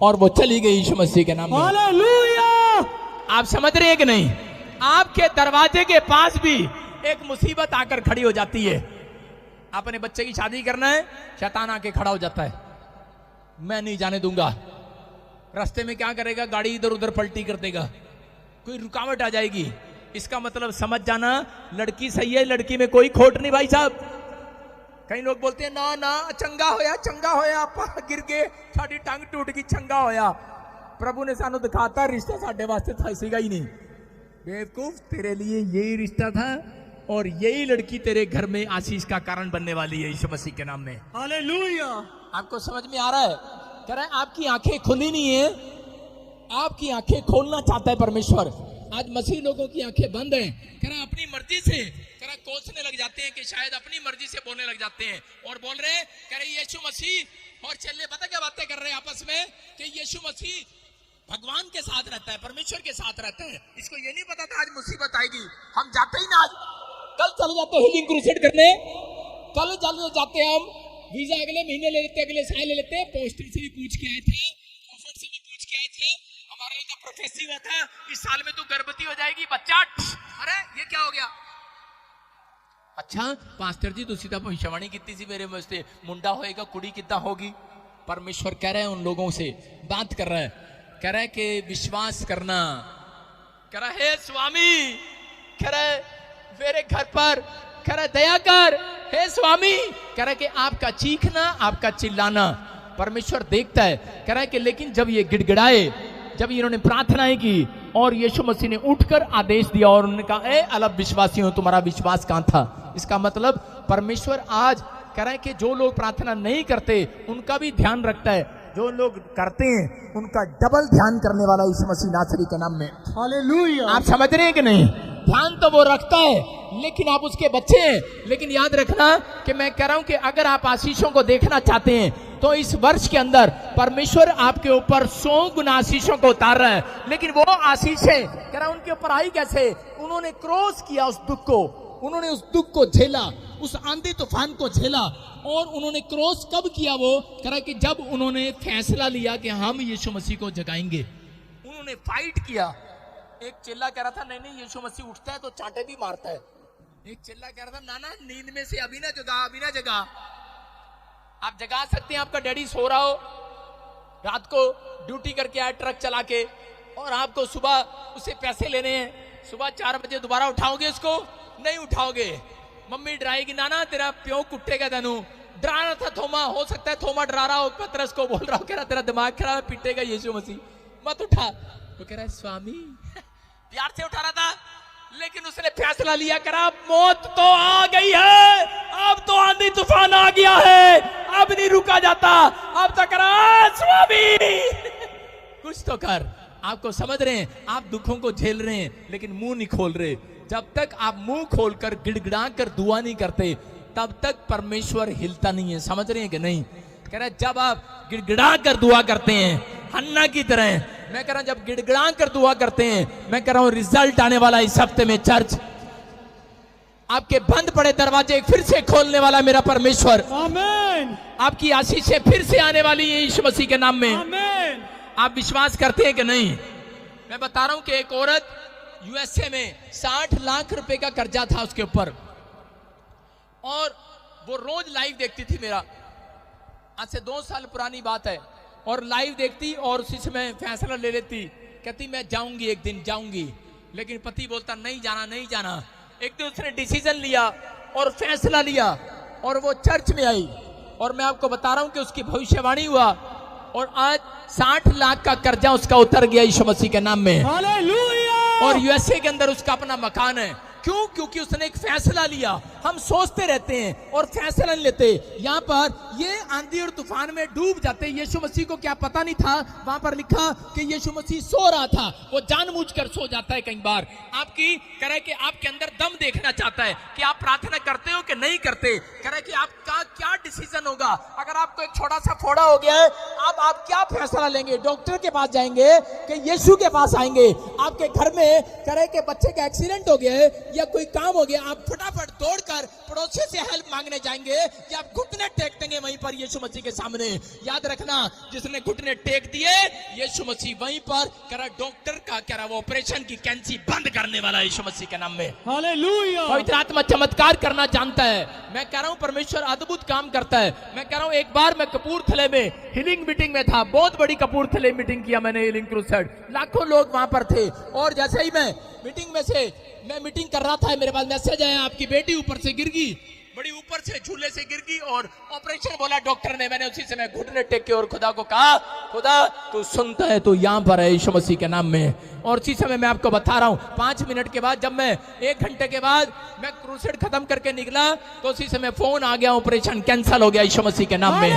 और वो चली गई यीशु मसीह के नाम में। हालेलुया। आप समझ रहे हैं कि नहीं, आपके दरवाजे के पास भी एक मुसीबत आकर खड़ी हो जाती है। अपने बच्चे की शादी करना है, शैतान आके खड़ा हो जाता है, मैं नहीं जाने दूंगा। रास्ते में क्या करेगा, गाड़ी इधर उधर पलटी कर देगा, कोई रुकावट आ जाएगी। इसका मतलब समझ जाना, लड़की सही है, लड़की में कोई खोट नहीं भाई साहब। कई लोग बोलते हैं ना ना चंगा होया आप गिर गए, साड़ी टंग टूट गई, चंगा होया। प्रभु ने सानू दिखाता रिश्ता साढ़े वास्ते था सीगा ही नहीं, बेवकूफ, तेरे लिए यही रिश्ता था और यही लड़की तेरे घर में आशीष का कारण बनने वाली है यीशु मसीह के नाम में। हालेलुया। आपको समझ में आ रहा है, कह रहा है आपकी आंखें खुली नहीं है, आपकी आंखें खोलना चाहता है परमेश्वर। आज मसीह लोगों की आंखें बंद हैं, कह रहा अपनी मर्जी से, कह रहा कोसने लग जाते हैं कि शायद अपनी मर्जी से बोलने लग जाते हैं और बोल रहे हैं, कह रहे यीशु मसीह और चेले पता क्या बातें कर रहे हैं आपस में कि यीशु मसीह भगवान के साथ रहता है, परमेश्वर के साथ रहता है। इसको ये नहीं पता था आज मुसीबत आएगी, हम जाते ही ना, आज कल चले जाते हीलिंग क्रूसेड करने, कल चले जाते हम, वीजा अगले महीने ले लेते, अगले साल ले लेते, पोस्टर से भी पूछ के आए थे, प्रॉफिट से भी पूछ के आए थे, हमारा तो प्रोफेसी हुआ था इस साल में तू गर्भवती हो जाएगी बच्चा, अरे ये क्या हो गया? अच्छा पास्टर जी तुसी तो भविष्यवाणी की सी मेरे मुझसे, मुंडा होएगा कुड़ी कितना होगी। परमेश्वर कह रहे हैं उन लोगों से, बात कर रहा है, कह रहा है कि विश्वास करना, कह रहा है स्वामी, कह रहा है मेरे घर पर, कह रहा है दया कर हे स्वामी, कह रहा है कि आपका चीखना, आपका चिल्लाना परमेश्वर देखता है। कह रहा है कि लेकिन जब ये गिड़गिड़ाए, जब इन्होंने प्रार्थनाएं की और यीशु मसीह ने उठकर आदेश दिया और उन्होंने कहा ए अलब विश्वासियों तुम्हारा विश्वास कहां था। इसका मतलब परमेश्वर आज कह रहा है कि जो लोग प्रार्थना नहीं करते उनका भी ध्यान रखता है, जो लोग करते हैं उनका डबल ध्यान करने वाला यीशु मसीह नासरी के नाम में। हालेलुया। आप समझ रहे हैं कि नहीं? ध्यान तो वो रखता है, लेकिन आप उसके बच्चे हैं। लेकिन याद रखना कि मैं कह रहा हूं कि अगर आप आशीषों को देखना चाहते हैं तो इस वर्ष के अंदर परमेश्वर आपके ऊपर 100 गुना आशीषों को उतार रहा है। लेकिन वो आशीषें कह रहा उनके ऊपर आई कैसे? उन्होंने क्रॉस किया उस दुख को, उन्होंने उस दुख को झेला, उस आंधी तूफान को झेला। और उन्होंने क्रॉस कब किया? वो कह रहा कि जब उन्होंने फैसला लिया कि हम यीशु मसीह को जगाएंगे। उन्होंने फाइट किया। एक चिल्ला कह रहा था नहीं नहीं यीशु मसीह उठता है तो चांटे भी मारता है। एक चिल्ला कह रहा था ना ना नींद में से अभी ना जगा, अभी ना जगा। आप जगा सकते हैं, आपका डैडी सो रहा हो, रात को ड्यूटी करके आए ट्रक चला के, और आपको सुबह उससे पैसे लेने हैं, सुबह 4 बजे दोबारा उठाओगे उसको? नहीं उठाओगे। मम्मी डराएगी नाना तेरा प्यो कुट्टेगा तेनू। डरा रहा था थोमा, हो सकता है थोमा डरा रहा हो, पतरस को बोल रहा हो, कह रहा तेरा दिमाग खराब है, पिटेगा यीशु मसीह, मत उठा। वो कह रहा है स्वामी प्यार से उठा रहा था, लेकिन उसने फैसला लिया, करा मौत तो आ गई है, अब तो आंधी तूफान आ गया है, अब नहीं रुका जाता, अब तो करा स्वामी कुछ तो कर। आपको समझ रहे हैं, आप दुखों को झेल रहे हैं लेकिन मुंह नहीं खोल रहे। जब तक आप मुंह खोलकर गिड़गिड़ा कर दुआ नहीं करते तब तक परमेश्वर हिलता नहीं है। समझ रहे हैं कि नहीं? कह रहा है जब आप गिड़गिड़ा कर दुआ करते हैं हन्ना की तरह, मैं कह रहा हूं जब गिड़गिड़ा कर दुआ करते हैं, मैं कह रहा हूं रिजल्ट आने वाला इस हफ्ते में। चर्च आपके बंद पड़े दरवाजे फिर से खोलने वाला मेरा परमेश्वर। आमीन। आपकी आशीषें फिर से आने वाली है यीशु मसीह के नाम में। आमीन। आप विश्वास करते हैं कि नहीं? मैं बता रहा हूं कि एक औरत यूएसए में 60 लाख रुपए का कर्जा था उसके ऊपर, और वो रोज लाइव देखती थी मेरा, आज से 2 साल पुरानी बात है, और लाइव देखती और उसी समय फैसला ले लेती, कहती मैं जाऊंगी, एक दिन जाऊंगी। लेकिन पति बोलता नहीं जाना नहीं जाना। एक दिन उसने डिसीजन लिया और फैसला लिया और वो चर्च में आई, और मैं आपको बता रहा हूं कि उसकी भविष्यवाणी हुआ, और आज 60 लाख का कर्जा उसका उतर गया यीशु मसीह के नाम में। हालेलुया। और यूएसए के अंदर उसका अपना मकान है। क्यों? क्योंकि उसने एक फैसला लिया। हम सोचते रहते हैं और फैसला नहीं लेते। यहाँ पर ये आंधी और तूफान में डूब जाते। यीशु मसीह को क्या पता नहीं था? वहां पर लिखा कि यीशु मसीह सो रहा था। वो जानबूझकर सो जाता है कई बार। आपकी कह रहा है कि आपके अंदर दम देखना चाहता है कि आप प्रार्थना करते हो कि नहीं करते। कह रहा है कि आपका क्या डिसीजन होगा। अगर आपको एक छोटा सा फोड़ा हो गया है, अब आप क्या फैसला लेंगे? डॉक्टर के पास जाएंगे कि यीशु के पास आएंगे? आपके घर में कह रहे कि बच्चे का एक्सीडेंट हो गया है या कोई काम हो गया, आप फटाफट दौड़कर पड़ोसी से हेल्प मांगने जाएंगे या आप घुटने टेक देंगे वहीं पर यीशु मसीह के सामने? याद रखना, जिसने घुटने टेक दिए यीशु मसीह वहीं पर कह रहा डॉक्टर का कह रहा वो ऑपरेशन की कैंची बंद करने वाला यीशु मसीह के नाम में। हालेलुया। पवित्र आत्मा चमत्कार करना जानता है। मैं कह रहा हूं परमेश्वर अद्भुत काम करता है। मैं कह रहा हूं एक बार मैं कपूरथले में हीलिंग मीटिंग में था, बहुत बड़ी कपूरथले मीटिंग किया मैंने, हीलिंग क्रूसेड, लाखों लोग वहां पर थे। और जैसे ही मैं मीटिंग में से मीटिंग कर रहा था, मेरे पास मैसेज आया आपकी बेटी ऊपर से गिर गई, बड़ी ऊपर से झूले से गिर गई और ऑपरेशन बोला डॉक्टर ने। मैंने उसी समय घुटने टेक के और खुदा को कहा खुदा तू सुनता है, तू यहां पर है यीशु मसीह के नाम में। और उसी समय मैं आपको बता रहा हूं 5 मिनट के बाद, जब मैं 1 घंटे के बाद मैं क्रूसेड खत्म करके निकला तो उसी समय फोन आ गया, ऑपरेशन कैंसिल हो गया यीशु मसीह के नाम में।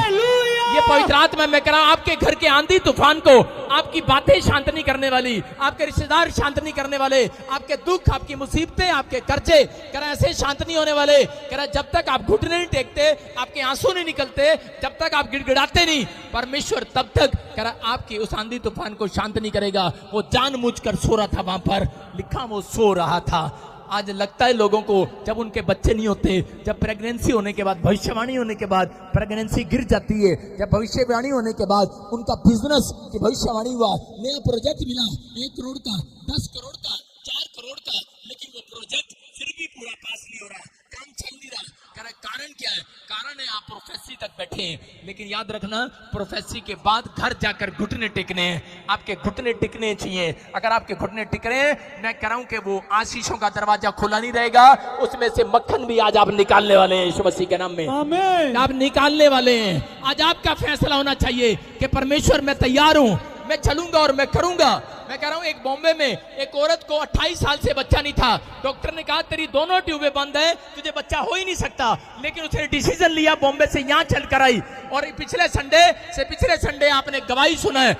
ये पवित्र आत्मा मैं कह रहा हूं आपके घर के आंधी तूफान को, आपकी बातें शांत नहीं करने वाली, आपके रिश्तेदार शांत नहीं करने वाले, आपके दुख, आपकी मुसीबतें, आपके कर्जे कह रहा ऐसे शांत नहीं होने वाले। कह रहा जब तक आप घुटने नहीं टेकते, आपके आंसू नहीं निकलते, जब तक आप गिड़गिड़ाते नहीं, परमेश्वर तब तक कह रहा आपकी उस आंधी तूफान को शांत नहीं करेगा। वो जानबूझकर सो रहा था, वहां पर लिखा वो सो रहा था। आज लगता है लोगों को जब उनके बच्चे नहीं होते, जब प्रेगनेंसी होने के बाद, भविष्यवाणी होने के बाद प्रेगनेंसी गिर जाती है, जब भविष्यवाणी होने के बाद उनका बिजनेस की भविष्यवाणी हुआ, नया प्रोजेक्ट मिला 1 करोड़ का, 10 करोड़ का, 4 करोड़ का, लेकिन वो प्रोजेक्ट फिर भी पूरा पास नहीं हो रहा, काम चल नहीं रहा। कारण क्या है? कारण है आप प्रोफेसी तक बैठे हैं, लेकिन याद रखना प्रोफेसी के बाद घर जाकर घुटने टेकने हैं, आपके घुटने टिकने चाहिए। अगर आपके घुटने टिक रहे हैं, मैं कह रहा हूं कि वो आशीषों का दरवाजा खुला नहीं रहेगा, उसमें से मक्खन भी आज आप निकालने वाले हैं यीशु मसीह के नाम में। आमीन। आप निकालने वाले हैं। आज आपका फैसला होना चाहिए कि परमेश्वर मैं तैयार हूं, मैं चलूंगा और मैं करूंगा। मैं कह रहा हूं एक बॉम्बे में एक औरत को 28 साल से बच्चा नहीं था, डॉक्टर ने कहा तेरी दोनों ट्यूबें बंद है, तुझे बच्चा हो ही नहीं सकता, लेकिन उसने डिसीजन लिया, बॉम्बे से यहां चल कर आई। और पिछले संडे आपने गवाही सुना है,